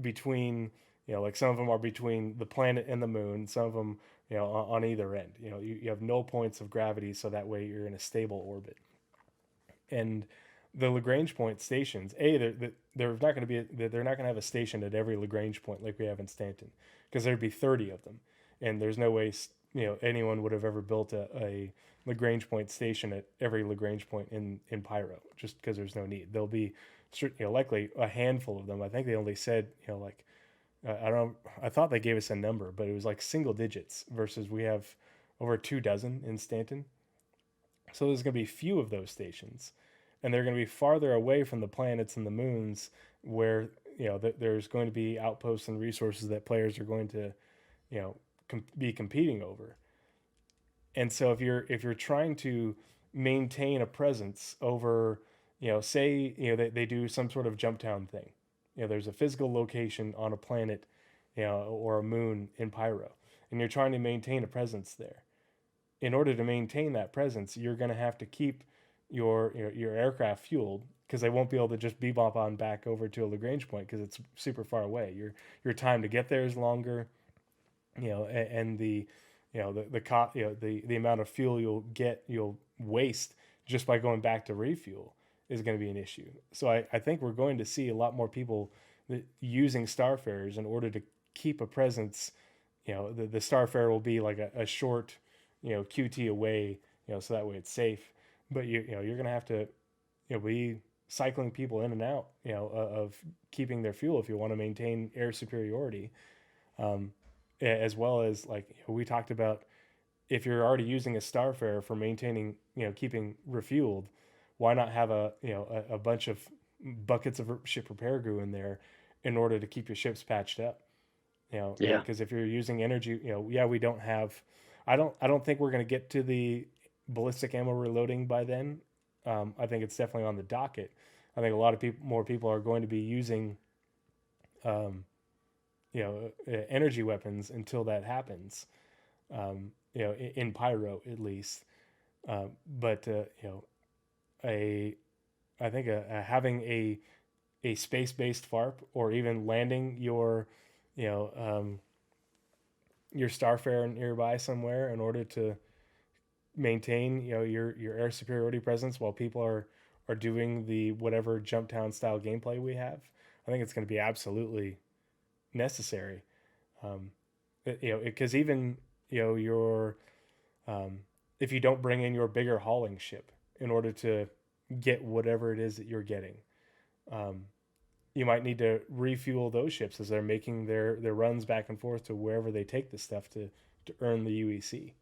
between, like some of them are between the planet and the moon, some of them, on either end. You have null points of gravity, so that way you're in a stable orbit. And the Lagrange point stations, they're not going to have a station at every Lagrange point like we have in Stanton, because there'd be 30 of them, and there's no way anyone would have ever built a Lagrange point station at every Lagrange point in Pyro, just because there's no need. There'll be likely a handful of them. I think they only said I thought they gave us a number, but it was like single digits, versus we have over 24 in Stanton. So there's going to be few of those stations, and they're going to be farther away from the planets and the moons where there's going to be outposts and resources that players are going to be competing over. And so if you're trying to maintain a presence over, say they do some sort of jump town thing, there's a physical location on a planet, or a moon in Pyro, and you're trying to maintain a presence there. In order to maintain that presence, you're going to have to keep your aircraft fueled, because they won't be able to just bebop on back over to a Lagrange point because it's super far away. Your time to get there is longer, and the amount of fuel you'll waste just by going back to refuel is going to be an issue. So I think we're going to see a lot more people using Starfarers in order to keep a presence. The Starfarer will be like a short, QT away, so that way it's safe. But you're going to have to, be cycling people in and out, of keeping their fuel if you want to maintain air superiority, as well as we talked about, if you're already using a Starfarer for maintaining, keeping refueled, why not have a bunch of buckets of ship repair goo in there in order to keep your ships patched up? Yeah. Because if you're using energy, yeah, we don't have. I don't think we're going to get to the ballistic ammo reloading by then. I think it's definitely on the docket. I think a lot of more people are going to be using, um, energy weapons until that happens. In Pyro at least. But a I think having a space-based FARP, or even landing you know your Starfarer nearby somewhere in order to maintain your air superiority presence while people are doing the whatever jump town style gameplay we have. I think it's going to be absolutely necessary. Um, because even your if you don't bring in your bigger hauling ship in order to get whatever it is that you're getting, um, you might need to refuel those ships as they're making their runs back and forth to wherever they take the stuff to earn the UEC.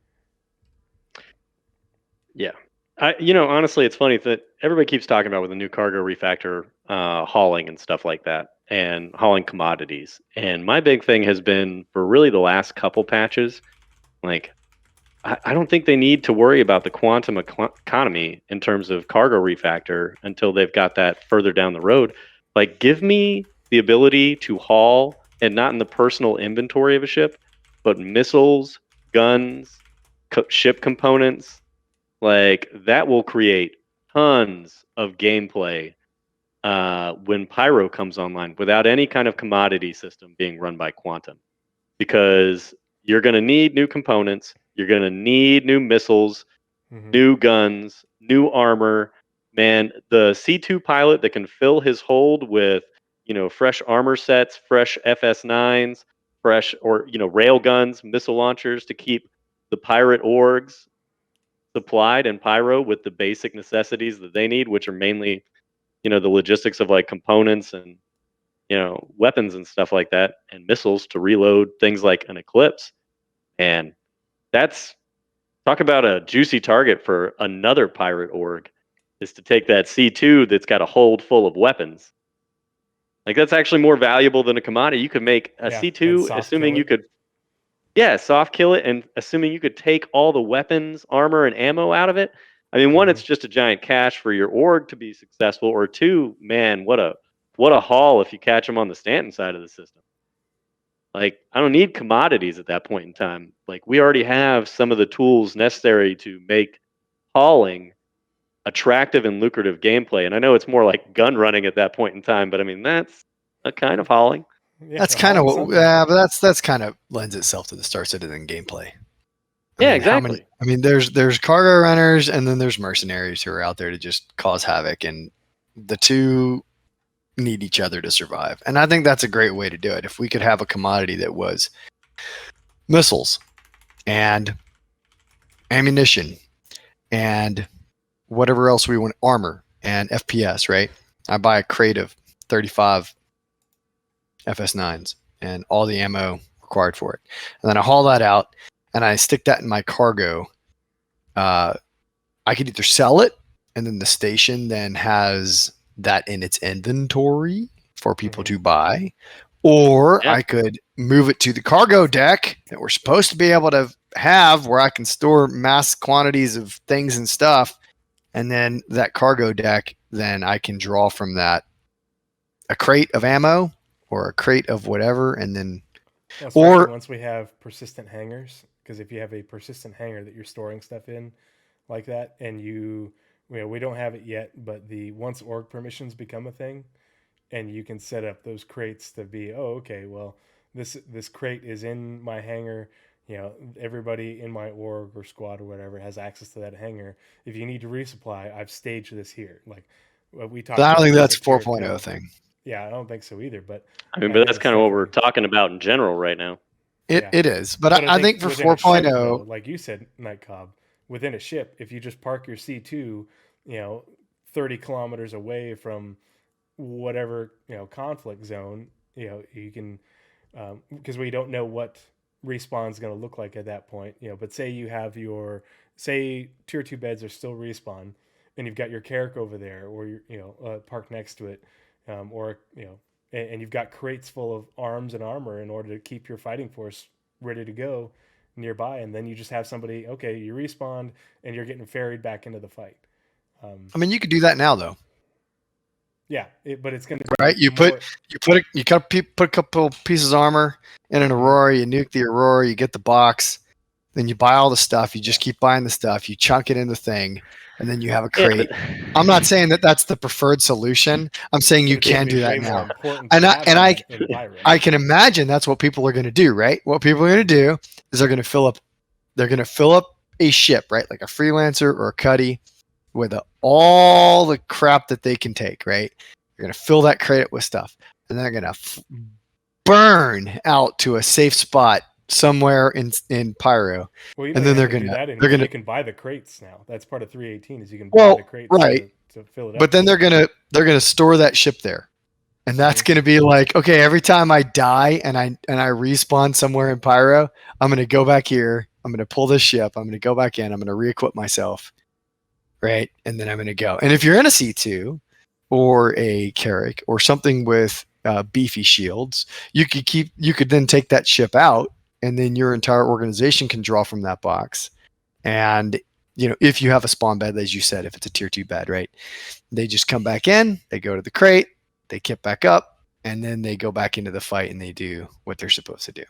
Yeah. Honestly, it's funny that everybody keeps talking about with the new cargo refactor, hauling and stuff like that, and hauling commodities. And my big thing has been for really the last couple patches, like, I don't think they need to worry about the quantum economy in terms of cargo refactor until they've got that further down the road. Like, give me the ability to haul, and not in the personal inventory of a ship, but missiles, guns, ship components. Like, that will create tons of gameplay when Pyro comes online without any kind of commodity system being run by Quantum, because you're going to need new components, you're going to need new missiles, new guns, new armor. Man, the C2 pilot that can fill his hold with, fresh armor sets, fresh FS9s, fresh or rail guns, missile launchers to keep the pirate orgs supplied and Pyro with the basic necessities that they need, which are mainly, the logistics of like components and, weapons and stuff like that, and missiles to reload things like an Eclipse. And that's, talk about a juicy target for another pirate org, is to take that C2 that's got a hold full of weapons. Like, that's actually more valuable than a commodity. You could make a Yeah, and C2, soft assuming kill you it. could, yeah, soft kill it, and assuming you could take all the weapons, armor, and ammo out of it. I mean, one, it's just a giant cache for your org to be successful, or two, man, what a haul if you catch them on the Stanton side of the system. Like, I don't need commodities at that point in time. Like, we already have some of the tools necessary to make hauling attractive and lucrative gameplay. And I know it's more like gun running at that point in time, but I mean, that's a kind of hauling. Yeah, That's kind of hauling what, something. but that's kind of lends itself to the Star Citizen gameplay. Yeah, How many? exactly. I mean, there's cargo runners, and then there's mercenaries who are out there to just cause havoc, and the two need each other to survive. And I think that's a great way to do it. If we could have a commodity that was missiles and ammunition and whatever else we want, armor and FPS, right? I buy a crate of 35 FS9s and all the ammo required for it. And then I haul that out and I stick that in my cargo. I could either sell it, and then the station then has that in its inventory for people to buy, or Yeah. I could move it to the cargo deck that we're supposed to be able to have, where I can store mass quantities of things and stuff. And then that cargo deck, then I can draw from that a crate of ammo or a crate of whatever, and then Well, especially or once we have persistent hangars, because if you have a persistent hangar that you're storing stuff in like that, and we don't have it yet, but the once org permissions become a thing, and you can set up those crates to be, oh, okay, well, this crate is in my hangar. Everybody in my org or squad or whatever has access to that hangar. If you need to resupply, I've staged this here. Like we talked I about don't think with that's Attira 4.0 Kell. thing. Yeah, I don't think so either. But I mean, I but think that's it's kind of what we're definitely. talking about in general right now. Yeah. It is, but But I I think think for within a ship, 4.0, though, like you said, Night Cobb, within a ship, if you just park your C2, 30 kilometers away from whatever, conflict zone, you can, because we don't know what respawn's going to look like at that point, but say you have say tier 2 beds are still respawn, and you've got your Carrack over there, or parked next to it, or and you've got crates full of arms and armor in order to keep your fighting force ready to go nearby, and then you just have somebody, okay, you respawn and you're getting ferried back into the fight. I mean, you could do that now though. Yeah, but it's going to right. be You put a couple pieces of armor in an Aurora. You nuke the Aurora. You get the box. Then you buy all the stuff. You just keep buying the stuff. You chunk it in the thing, and then you have a crate. I'm not saying that that's the preferred solution. I'm saying you can do that now. I can imagine that's what people are going to do, right? What people are going to do is they're going to fill up a ship, right? Like a freelancer or a cuddy with all the crap that they can take, right? You're going to fill that crate with stuff, and they're going to burn out to a safe spot somewhere in Pyro, well, and then you can buy the crates now. That's part of 318 is you can buy the crates to fill it up. But then they're gonna store that ship there, and that's gonna be like, okay, every time I die and I respawn somewhere in Pyro, I'm gonna go back here. I'm gonna pull this ship. I'm gonna go back in. I'm gonna re-equip myself, right? And then I'm gonna go. And if you're in a C2 or a Carrack or something with beefy shields, you could then take that ship out. And then your entire organization can draw from that box. And, if you have a spawn bed, as you said, if it's a tier 2 bed, right? They just come back in, they go to the crate, they kit back up, and then they go back into the fight and they do what they're supposed to do.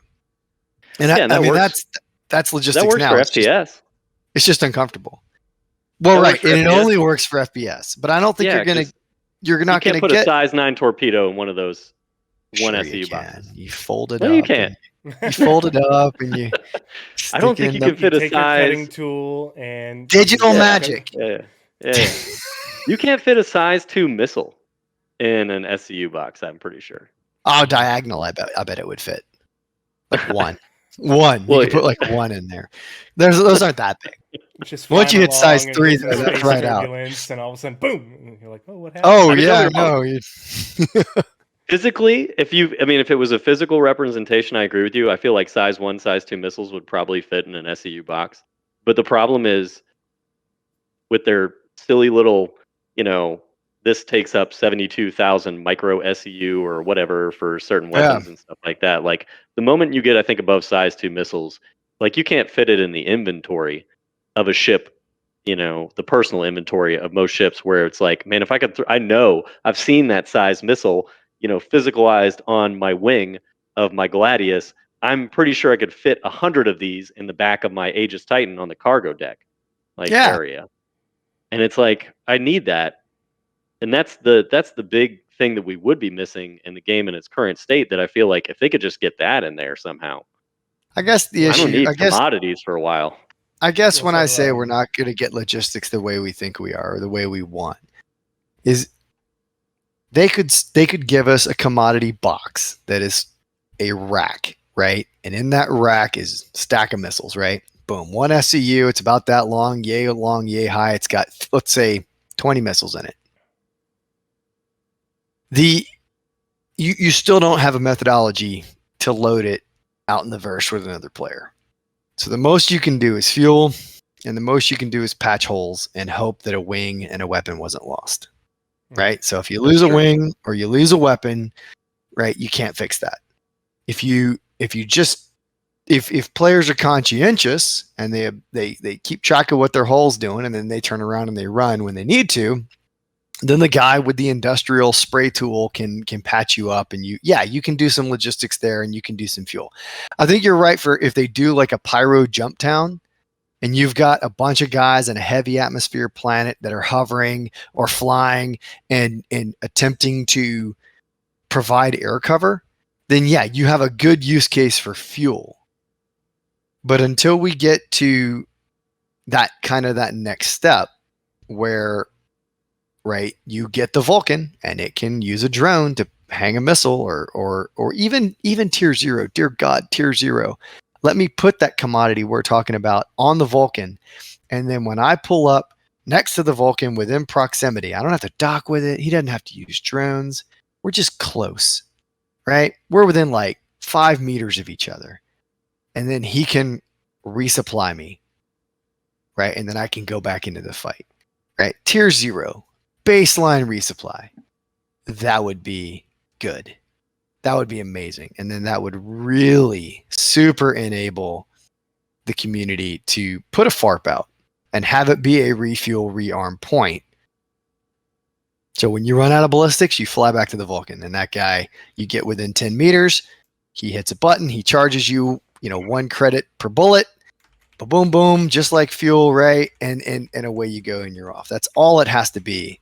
And I mean, that's logistics that works now. For FPS. It's just uncomfortable. Well, right. And it only works for FPS. But I don't think you're not going to put a size 9 torpedo in one of those SCU boxes. You fold it up. No, you can't. You fold it up and you. I don't think you can fit a size. Cutting tool and digital magic. Yeah. You can't fit a size 2 missile in an SCU box. I'm pretty sure. Oh, diagonal. I bet it would fit. Like one. Well, you can put like one in there. Those aren't that big. Once you hit size 3, that's right out. And all of a sudden, boom! And you're like, oh, what happened? Oh yeah, no. Physically, if it was a physical representation, I agree with you. I feel like size 1, size 2 missiles would probably fit in an SCU box. But the problem is with their silly little, this takes up 72,000 micro SCU or whatever for certain weapons and stuff like that. Like the moment you get, I think, above size 2 missiles, like you can't fit it in the inventory of a ship, the personal inventory of most ships where it's like, man, if I could, I know I've seen that size missile, physicalized on my wing of my Gladius. I'm pretty sure I could fit 100 of these in the back of my Aegis Titan on the cargo deck, area. And it's like, I need that. And that's the big thing that we would be missing in the game in its current state, that I feel like if they could just get that in there somehow. I guess the issue, I don't need commodities for a while. I guess when I say we're not going to get logistics the way we think we are, or the way we want, is they could give us a commodity box that is a rack, right? And in that rack is a stack of missiles, right? Boom, one SCU, it's about that long, yay high. It's got, let's say, 20 missiles in it. You still don't have a methodology to load it out in the verse with another player. So the most you can do is fuel, and the most you can do is patch holes and hope that a wing and a weapon wasn't lost. Right? So if you lose a wing or you lose a weapon, right, you can't fix that. If players are conscientious and they keep track of what their hull's doing, and then they turn around and they run when they need to, then the guy with the industrial spray tool can patch you up, and you can do some logistics there, and you can do some fuel. I think you're right for if they do like a Pyro jump town, and you've got a bunch of guys in a heavy atmosphere planet that are hovering or flying and attempting to provide air cover, then you have a good use case for fuel. But until we get to that next step where, right, you get the Vulcan and it can use a drone to hang a missile or even tier 0, dear God, tier 0. Let me put that commodity we're talking about on the Vulcan. And then when I pull up next to the Vulcan within proximity, I don't have to dock with it. He doesn't have to use drones. We're just close, right? We're within like 5 meters of each other. And then he can resupply me, right? And then I can go back into the fight. right? Tier 0, baseline resupply. That would be good. That would be amazing. And then that would really super enable the community to put a FARP out and have it be a refuel, rearm point. So when you run out of ballistics, you fly back to the Vulcan, and that guy, you get within 10 meters, he hits a button, he charges you, 1 credit per bullet, boom, boom, just like fuel, right? And away you go, and you're off. That's all it has to be,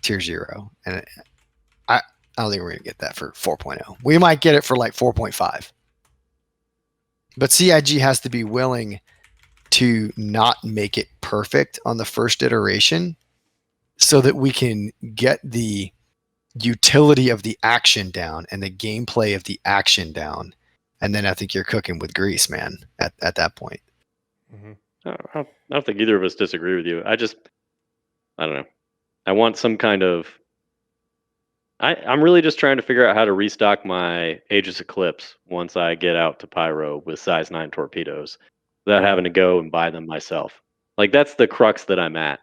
tier 0. And I don't think we're going to get that for 4.0. We might get it for like 4.5. But CIG has to be willing to not make it perfect on the first iteration so that we can get the utility of the action down and the gameplay of the action down. And then I think you're cooking with grease, man, at that point. Mm-hmm. I don't think either of us disagree with you. I don't know. I want some kind of... I'm really just trying to figure out how to restock my Aegis Eclipse once I get out to Pyro with size 9 torpedoes without having to go and buy them myself. Like, that's the crux that I'm at.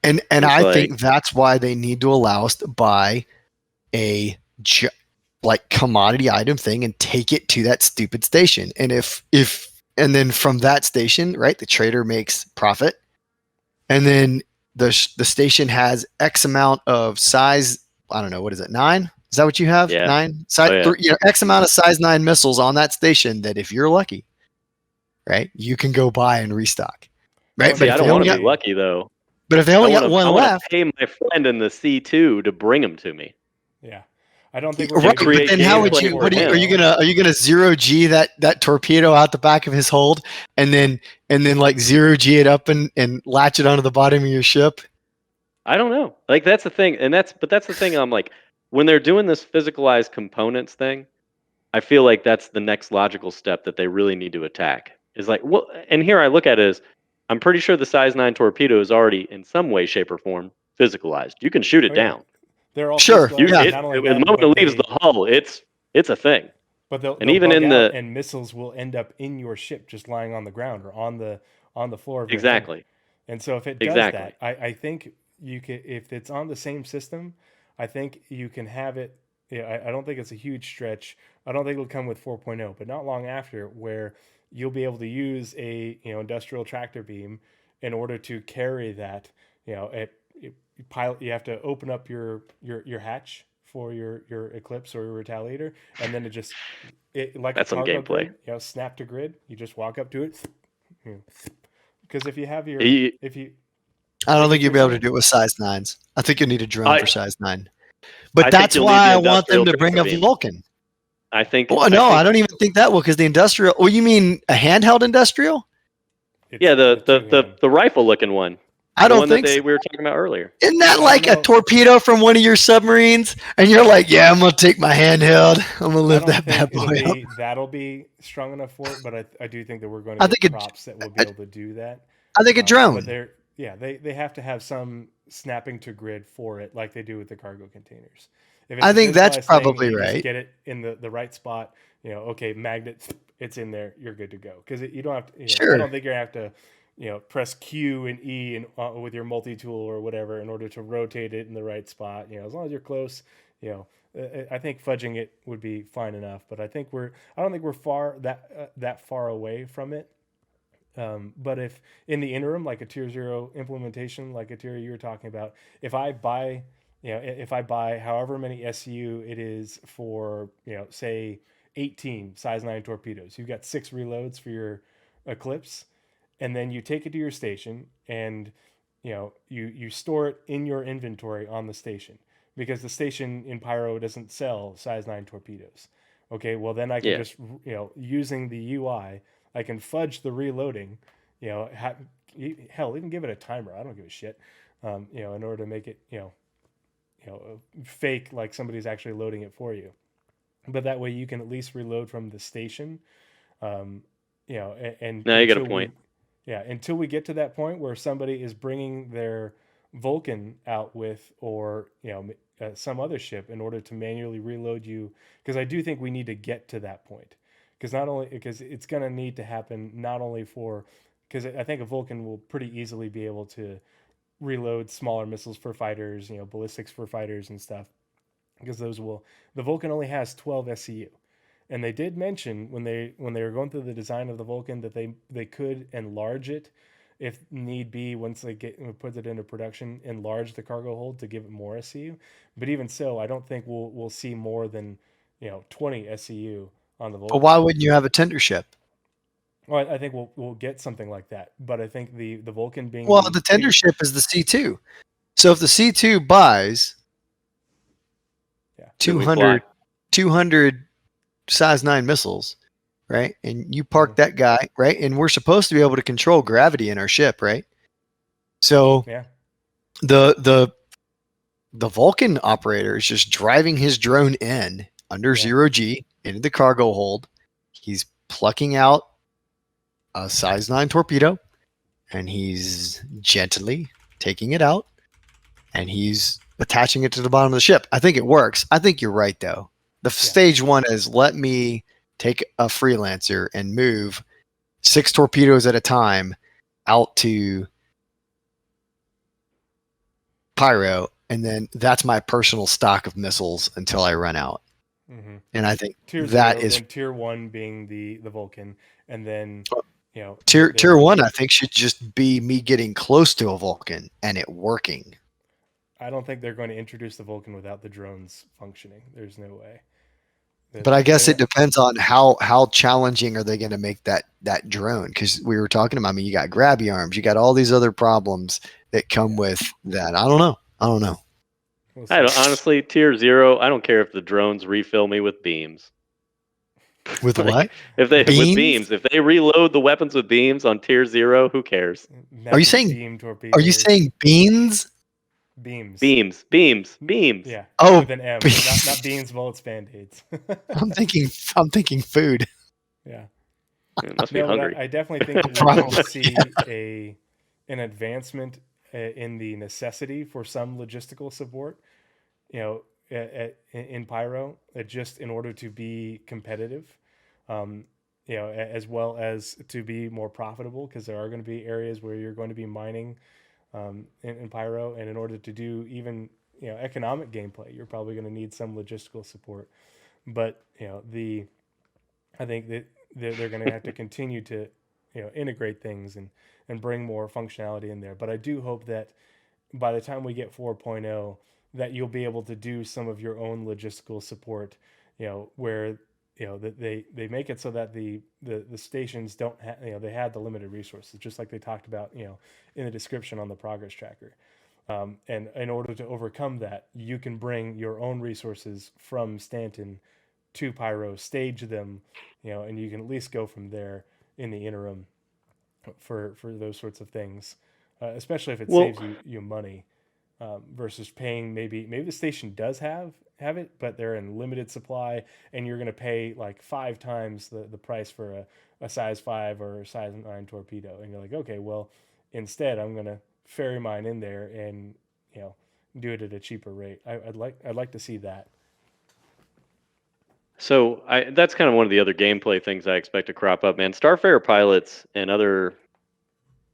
And I think that's why they need to allow us to buy a commodity item thing and take it to that stupid station. And and then from that station, right, the trader makes profit. And then the station has X amount of size, I don't know, what is it, 9? Is that what you have? Yeah. 9? Size, X amount of size 9 missiles on that station that if you're lucky, right, you can go buy and restock. Right? See, I don't want to be lucky, though. But if they only got one left, I want to pay my friend in the C2 to bring them to me. Yeah, I don't think we're right. But then how would you? Are you gonna 0G that torpedo out the back of his hold, and then like 0G it up and latch it onto the bottom of your ship? I don't know. Like, that's the thing, that's the thing. I'm like, when they're doing this physicalized components thing, I feel like that's the next logical step that they really need to attack. Is like, well, and here I look at it as, I'm pretty sure the size 9 torpedo is already in some way, shape, or form physicalized. You can shoot it down. They're all sure. The moment it leaves the hull, it's a thing. But they'll even in and missiles will end up in your ship, just lying on the ground or on the floor of your exactly. And so if it does that, I think you can, if it's on the same system, I think you can have it. Yeah, I don't think it's a huge stretch. I don't think it'll come with 4.0, but not long after, where you'll be able to use a industrial tractor beam in order to carry that. Pilot, you have to open up your hatch for your Eclipse or your Retaliator, and then like that's some gameplay. Grid, snap to grid. You just walk up to it. Because if you have your I don't think you'll be able to do it with size 9s. I think you'll need a drone for size 9. But that's why I want them to bring a Vulcan. I think. Well, no, I don't even think that will, because the industrial. Oh, you mean a handheld industrial? Yeah, the rifle looking one. I don't think we were talking about earlier. Isn't that like a torpedo from one of your submarines? And you're like, yeah, I'm gonna take my handheld. I'm gonna lift that bad boy up. That'll be strong enough for it, but I do think that we're going to get props that will be able to do that. I think a drone. But they have to have some snapping to grid for it, like they do with the cargo containers. I think that's probably right. Get it in the right spot. Magnet, it's in there. You're good to go. Because you don't have to. Sure. I don't think you have to. Press Q and E and with your multi-tool or whatever in order to rotate it in the right spot. As long as you're close, I think fudging it would be fine enough. But I don't think we're far that far away from it. But if in the interim, like a tier 0 implementation, like Attira you were talking about, if I buy however many SU it is for, say 18 size 9 torpedoes, you've got 6 reloads for your Eclipse. And then you take it to your station and, you store it in your inventory on the station, because the station in Pyro doesn't sell size 9 torpedoes. Okay, well then I can just, using the UI, I can fudge the reloading, hell, even give it a timer. I don't give a shit, in order to make it, fake, like somebody's actually loading it for you. But that way you can at least reload from the station, and now you got a point. Until we get to that point where somebody is bringing their Vulcan out with, or some other ship in order to manually reload you, because I do think we need to get to that point, because it's going to need to happen not only for, because I think a Vulcan will pretty easily be able to reload smaller missiles for fighters, ballistics for fighters and stuff, because the Vulcan only has 12 SCU. And they did mention when they were going through the design of the Vulcan that they could enlarge it if need be once they put it into production, enlarge the cargo hold to give it more SCU. But even so, I don't think we'll see more than 20 SCU on the But Vulcan. why wouldn't you have a tender ship? Well, I think we'll get something like that. But I think the Vulcan being The tender ship is the C2. So if the C2 buys 200 size 9 missiles, right? And you park that guy, right? And we're supposed to be able to control gravity in our ship, right? So the Vulcan operator is just driving his drone in under 0G into the cargo hold. He's plucking out a size 9 torpedo, and he's gently taking it out, and he's attaching it to the bottom of the ship. I think it works. I think you're right, though. The stage one is let me take a freelancer and move 6 torpedoes at a time out to Pyro, and then that's my personal stock of missiles until I run out. Mm-hmm. And I think tier that 0, is then tier 1 being the Vulcan, and then tier 1. I think should just be me getting close to a Vulcan and it working. I don't think they're going to introduce the Vulcan without the drones functioning. There's no way. But I guess it depends on how challenging are they going to make that drone, because we were talking about, you got grabby arms, you got all these other problems that come with that. I don't know. Honestly, tier 0, I don't care if the drones refill me with beams. With what? With beams. If they reload the weapons with beams on tier 0, who cares? Are you saying beans? Beams. Yeah. Oh, with an M, not beans, bullets, band-aids. I'm thinking food. Yeah. It must be hungry. I definitely think that we're going to see an advancement in the necessity for some logistical support, in Pyro, just in order to be competitive, as well as to be more profitable, because there are going to be areas where you're going to be mining in Pyro, and in order to do even economic gameplay, you're probably going to need some logistical support. But I think that they're going to have to continue to integrate things and bring more functionality in there. But I do hope that by the time we get 4.0, that you'll be able to do some of your own logistical support, where that they make it so that the stations don't they had the limited resources, just like they talked about in the description on the progress tracker. And in order to overcome that, you can bring your own resources from Stanton to Pyro, stage them, and you can at least go from there in the interim for those sorts of things, especially if it saves you money, versus paying maybe the station does have it, but they're in limited supply, and you're going to pay like 5 times the price for a size 5 or a size 9 torpedo, and you're like, okay, well, instead I'm going to ferry mine in there and do it at a cheaper rate. I'd like to see that. So that's kind of one of the other gameplay things I expect to crop up, man. Starfarer pilots and other,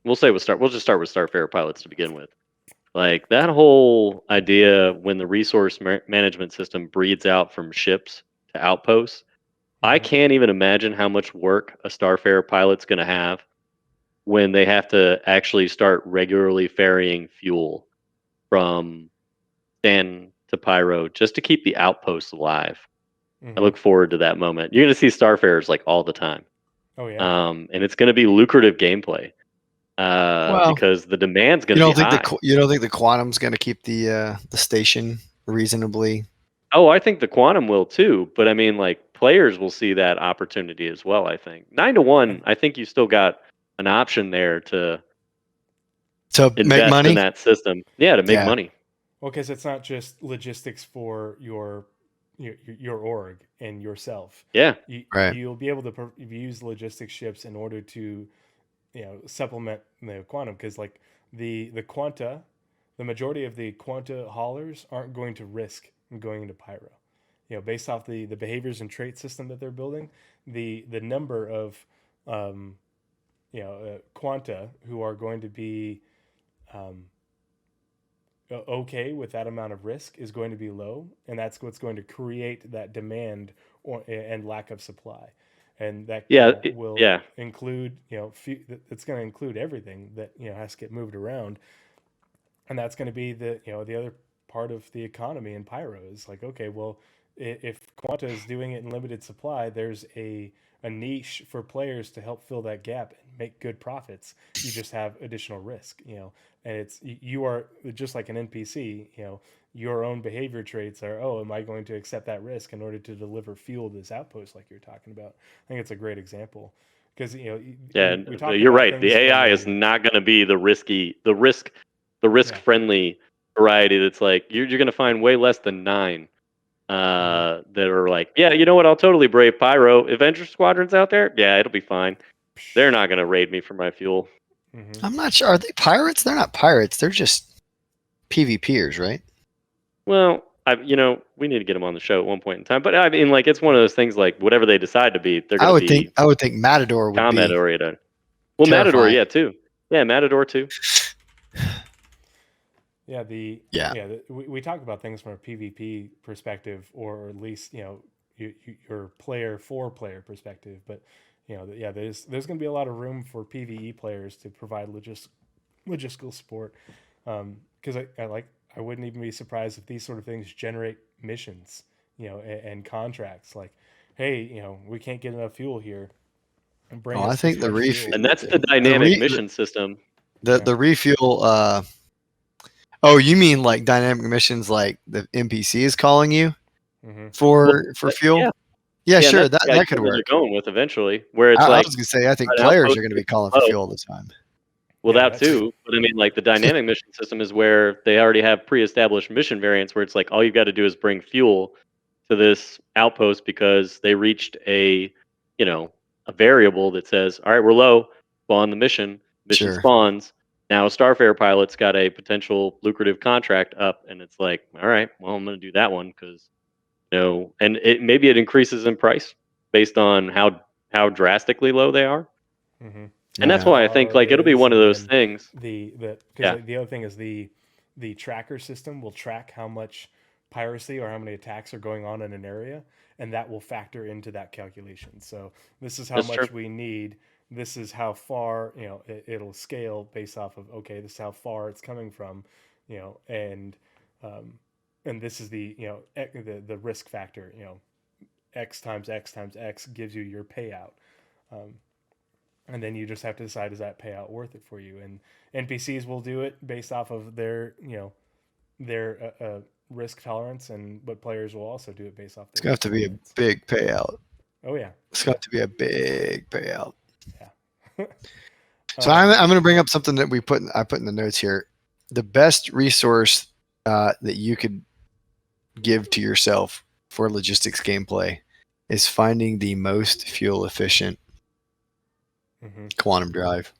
we'll just start with Starfarer pilots to begin with. Like that whole idea, when the resource management system breeds out from ships to outposts, I can't even imagine how much work a Starfarer pilot's going to have when they have to actually start regularly ferrying fuel from Stanton to Pyro just to keep the outposts alive. I look forward to that moment. You're going to see Starfarers like all the time. Oh yeah. And it's going to be lucrative gameplay because the demand's going to be high. You don't think the Quantum's going to keep the station reasonably? Oh, I think the Quantum will too. But I mean, like players will see that opportunity as well. I think 9-1. I think you still got an option there to make money in that system. Yeah, to make money. Well, because it's not just logistics for your org and yourself. Yeah, You'll be able to use logistics ships in order to supplement the Quantum, because like the Quanta, the majority of the Quanta haulers aren't going to risk going into Pyro. Based off the behaviors and trait system that they're building, the number of Quanta who are going to be okay with that amount of risk is going to be low, and that's what's going to create that demand and lack of supply, and that will yeah. include it's going to include everything that has to get moved around, and that's going to be the other part of the economy in Pyro is like, okay, well, if Quanta is doing it in limited supply, there's a niche for players to help fill that gap and make good profits. You just have additional risk, and you are just like an NPC, your own behavior traits are, oh, am I going to accept that risk in order to deliver fuel to this outpost like you're talking about? I think it's a great example because Yeah, we talk you're about right. The things AI from is not going to be the risk yeah. friendly variety. That's like you're going to find way less than 9 that are like, yeah, you know what? I'll totally brave Pyro. Avenger Squadron's out there. Yeah, it'll be fine. They're not going to raid me for my fuel. Mm-hmm. I'm not sure. Are they pirates? They're not pirates. They're just PvPers, right? Well, we need to get them on the show at one point in time. But I mean, like, it's one of those things. Like, whatever they decide to be, they're going to be I would think Matador would combat be oriented. Well, Matador, terrifying. yeah, too. Yeah, Matador too. Yeah, we talk about things from a PvP perspective, or at least your player for player perspective. But there's going to be a lot of room for PvE players to provide logistical support. Because I wouldn't even be surprised if these sort of things generate missions, and contracts. Like, hey, we can't get enough fuel here. Bring I us think this the much fuel. And that's the dynamic mission system. The refuel. Oh, you mean like dynamic missions, like the NPC is calling you for fuel? Yeah, sure. That could work. They're going with eventually, where it's I like was gonna say, I think an players outpost are going to be is calling for low. fuel all the time. Well, Yeah, that too. But I mean, like the dynamic mission system is where they already have pre-established mission variants, where it's like all you got to do is bring fuel to this outpost because they reached a variable that says, all right, we're low. Spawn the mission. Mission Sure. spawns. Now a Starfarer pilot's got a potential lucrative contract up, and it's like, all right, well, I'm going to do that one because and maybe it increases in price based on how drastically low they are. Mm-hmm. And that's why I think like it'll be one of those things. Because the other thing is the tracker system will track how much piracy or how many attacks are going on in an area, and that will factor into that calculation. So this is how That's much true. we need. This is how far it'll scale based off of, okay, this is how far it's coming from, and this is the the risk factor. X times X times X gives you your payout. And then you just have to decide, is that payout worth it for you? And NPCs will do it based off of their risk tolerance, but players will also do it based off. It's going to have to be a big payout. Oh yeah, it's going to have to be a big payout. Yeah. So I'm going to bring up something that I put in the notes here. The best resource that you could give to yourself for logistics gameplay is finding the most fuel efficient quantum drive.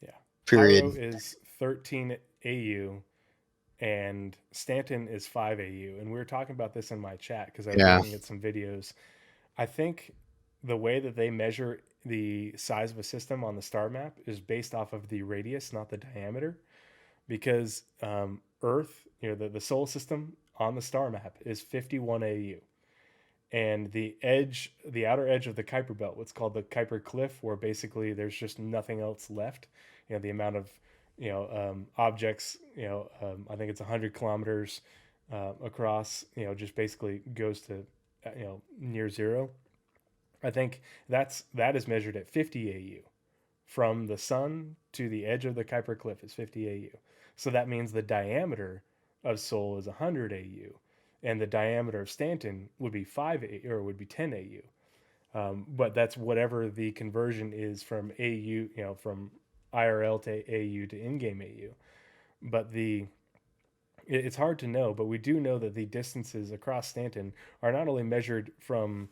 Yeah. Period. Pyro is 13 AU and Stanton is 5 AU. And we were talking about this in my chat because I was looking at some videos. I think the way that they measure the size of a system on the star map is based off of the radius, not the diameter. Because Earth, the solar system on the star map is 51 AU. And the outer edge of the Kuiper belt, what's called the Kuiper cliff, where basically there's just nothing else left. The amount of objects, I think it's 100 kilometers across, just basically goes to near zero. I think that is measured at 50 AU. From the sun to the edge of the Kuiper cliff is 50 AU. So that means the diameter of Sol is 100 AU. And the diameter of Stanton would be 5 AU, or would be 10 AU. But that's whatever the conversion is from AU, from IRL to AU to in-game AU. But it's hard to know, but we do know that the distances across Stanton are not only measured from,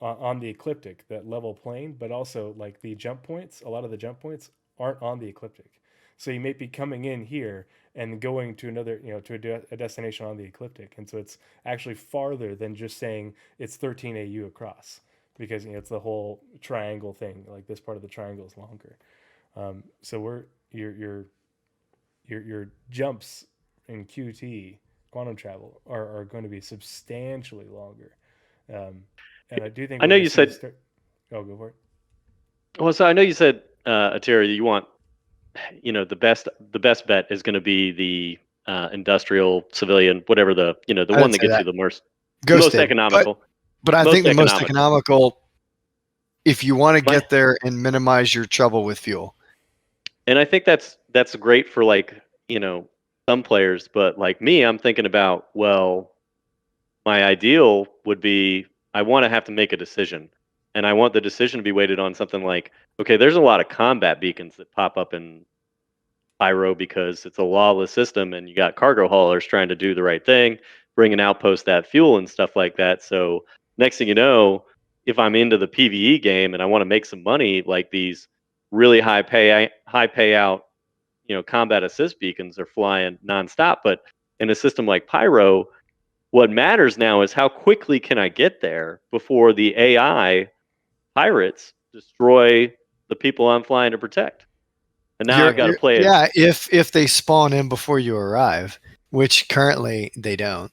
on the ecliptic, that level plane, but also like the jump points. A lot of the jump points aren't on the ecliptic. So you may be coming in here and going to another, to a destination on the ecliptic. And so it's actually farther than just saying it's 13 AU across, because, it's the whole triangle thing. Like this part of the triangle is longer. So your jumps in QT quantum travel are going to be substantially longer. Um, and I do think I we're know going to you see said. oh, go for it. Well, so I know you said, Attira, you want, the best bet is going to be the industrial, civilian, whatever, the I one didn't that say gets that. you the most Ghosted. economical, But I think most the most economical. economical, if you want to My, get there and minimize your trouble with fuel. and I think that's great for, like, some players, but like me, I'm thinking about, well, my ideal would be, I want to have to make a decision, and I want the decision to be weighted on something like, okay, there's a lot of combat beacons that pop up in Pyro because it's a lawless system, and you got cargo haulers trying to do the right thing, bring an outpost that fuel and stuff like that. So next thing you know, if I'm into the PVE game and I want to make some money, like these really high payout, combat assist beacons are flying nonstop. But in a system like Pyro, what matters now is how quickly can I get there before the AI pirates destroy the people I'm flying to protect. And now I've got to play it. Yeah, if they spawn in before you arrive, which currently they don't,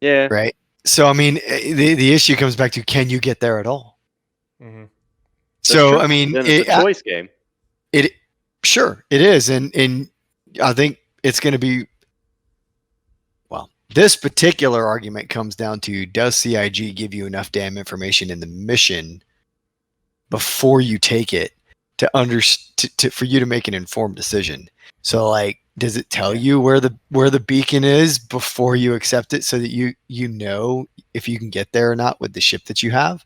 Yeah. right? So I mean, the issue comes back to, can you get there at all? Mm-hmm. That's So true. I mean, Then it's a choice game. It sure it is, and I think it's going to be, well, this particular argument comes down to, does CIG give you enough damn information in the mission before you take it for you to make an informed decision? So like, does it tell you where the beacon is before you accept it, so that you know if you can get there or not with the ship that you have?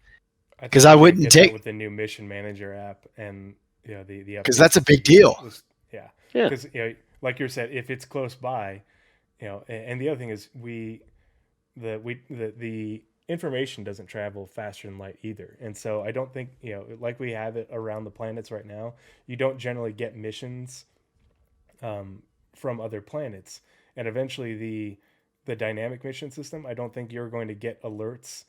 Because I wouldn't get take that with the new mission manager app, and the because that's a updates big to deal. yeah, Yeah. because like you said, if it's close by, and the other thing is the information doesn't travel faster than light either, and so I don't think, like we have it around the planets right now, you don't generally get missions from other planets, and eventually the dynamic mission system, I don't think you're going to get alerts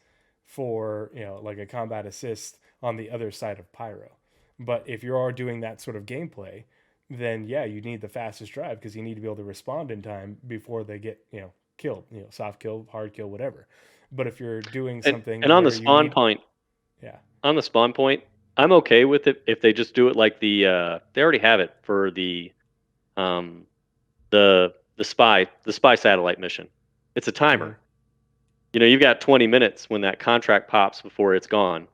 for, like a combat assist on the other side of Pyro. But if you are doing that sort of gameplay, then yeah, you need the fastest drive, because you need to be able to respond in time before they get, killed, soft kill, hard kill, whatever. But if you're doing something And on the where you spawn need, point, yeah, I'm okay with it if they just do it like they already have it for um the spy satellite mission. It's a timer. mm-hmm. You've got 20 minutes when that contract pops before it's gone.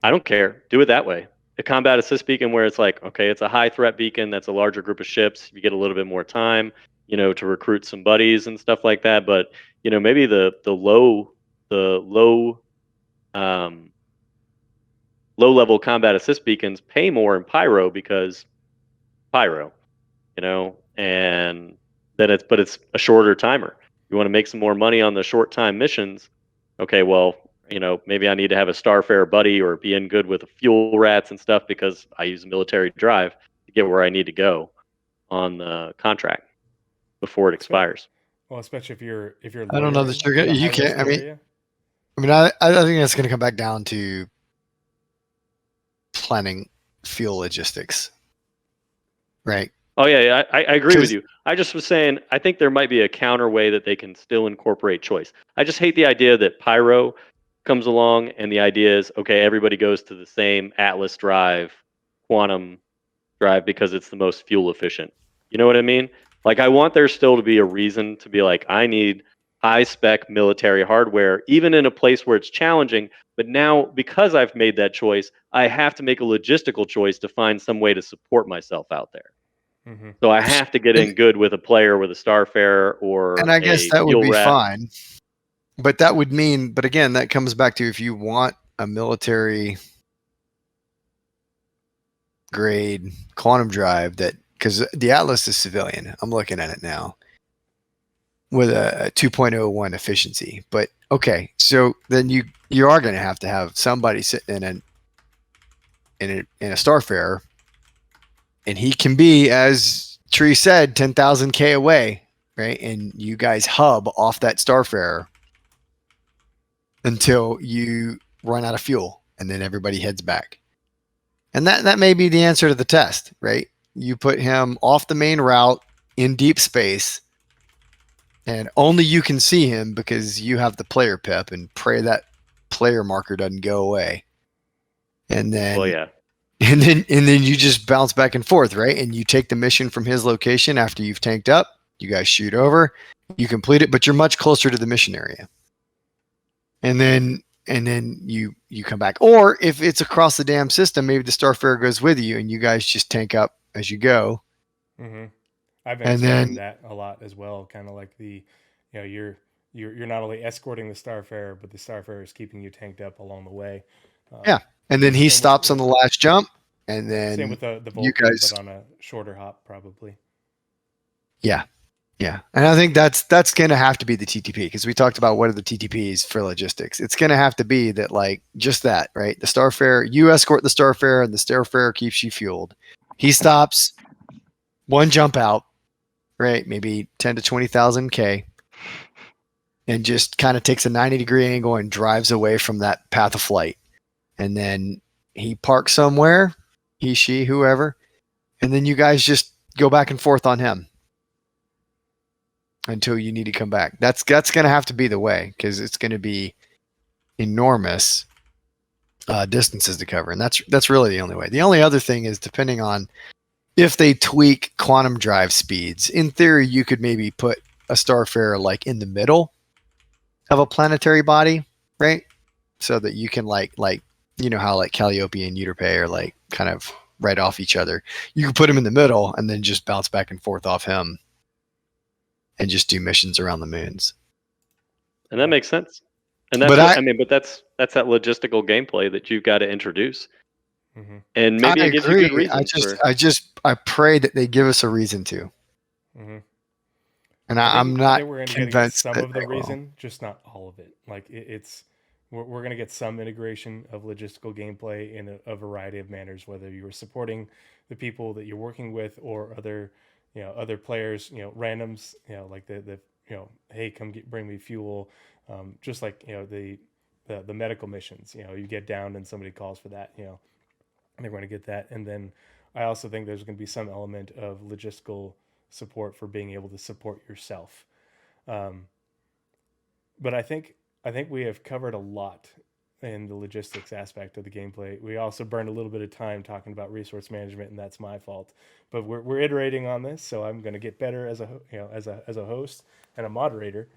I don't care. Do it that way. A combat assist beacon where it's like, okay, it's a high threat beacon. That's a larger group of ships. You get a little bit more time, to recruit some buddies and stuff like that. But, maybe the um, low level combat assist beacons pay more in Pyro because Pyro, and then it's a shorter timer. You want to make some more money on the short time missions. Okay, well, maybe I need to have a Starfare buddy or be in good with fuel rats and stuff because I use a military drive to get where I need to go on the contract before it expires. Well, especially if you're I don't know loitering that you're in gonna. a high You risk can't. area. I think that's going to come back down to planning fuel logistics, right? Oh yeah, I agree with you. I just was saying, I think there might be a counter way that they can still incorporate choice. I just hate the idea that Pyro comes along and the idea is, okay, everybody goes to the same Atlas drive, quantum drive, because it's the most fuel efficient. You know what I mean? Like, I want there still to be a reason to be like, I need high spec military hardware, even in a place where it's challenging. But now, because I've made that choice, I have to make a logistical choice to find some way to support myself out there. Mm-hmm. So I have to get in good with a player with a Starfare or And I guess a that would fuel be rat. fine. But that would mean, but again, that comes back to, if you want a military grade quantum drive, that, because the Atlas is civilian. I'm looking at it now with a 2.01 efficiency. But okay, so then you are going to have somebody sitting in a Starfare, and he can be, as Tree said, 10,000 K away, right? And you guys hub off that Starfare until you run out of fuel, and then everybody heads back. And that may be the answer to the test, right? You put him off the main route in deep space, and only you can see him because you have the player pip, and pray that player marker doesn't go away. And then, Well, yeah. and then you just bounce back and forth, right? And you take the mission from his location after you've tanked up. You guys shoot over, you complete it, but you're much closer to the mission area. And then you come back. Or if it's across the damn system, maybe the Starfarer goes with you, and you guys just tank up as you go. Mm-hmm. I've been And exploring then- that a lot as well. Kind of like you're not only escorting the Starfarer, but the Starfarer is keeping you tanked up along the way. Yeah. And then he Same with- stops on the last jump, and then Same with the Vulcan, you guys- but on a shorter hop, probably. Yeah. And I think that's going to have to be the TTP, because we talked about what are the TTPs for logistics. It's going to have to be that, like, just that, right? The Starfarer, you escort the Starfarer, and the Starfarer keeps you fueled. He stops, one jump out, right? Maybe 10 to 20,000 K, and just kind of takes a 90-degree angle and drives away from that path of flight. And then he parks somewhere, he, she, whoever, and then you guys just go back and forth on him until you need to come back. That's going to have to be the way, because it's going to be enormous distances to cover, and that's really the only way. The only other thing is, depending on if they tweak quantum drive speeds, in theory you could maybe put a Starfarer like in the middle of a planetary body, right? So that you can like you know how like Calliope and Euterpe are like kind of right off each other. You can put him in the middle and then just bounce back and forth off him and just do missions around the moons. And that makes sense. And that's But but that's that logistical gameplay that you've got to introduce. Mm-hmm. And maybe it gives you good reasons. I pray that they give us a reason to. Mm-hmm. And I I'm not think we're going to get convinced some that of the they will. reason, just not all of it. Like we're going to get some integration of logistical gameplay in a variety of manners, whether you are supporting the people that you're working with or other players, randoms, like the hey, come bring me fuel, just like the medical missions. You get down and somebody calls for that. I think we're going to get that, and then I also think there's going to be some element of logistical support for being able to support yourself. But I think we have covered a lot in the logistics aspect of the gameplay. We also burned a little bit of time talking about resource management, and that's my fault. But we're iterating on this, so I'm going to get better as a host and a moderator.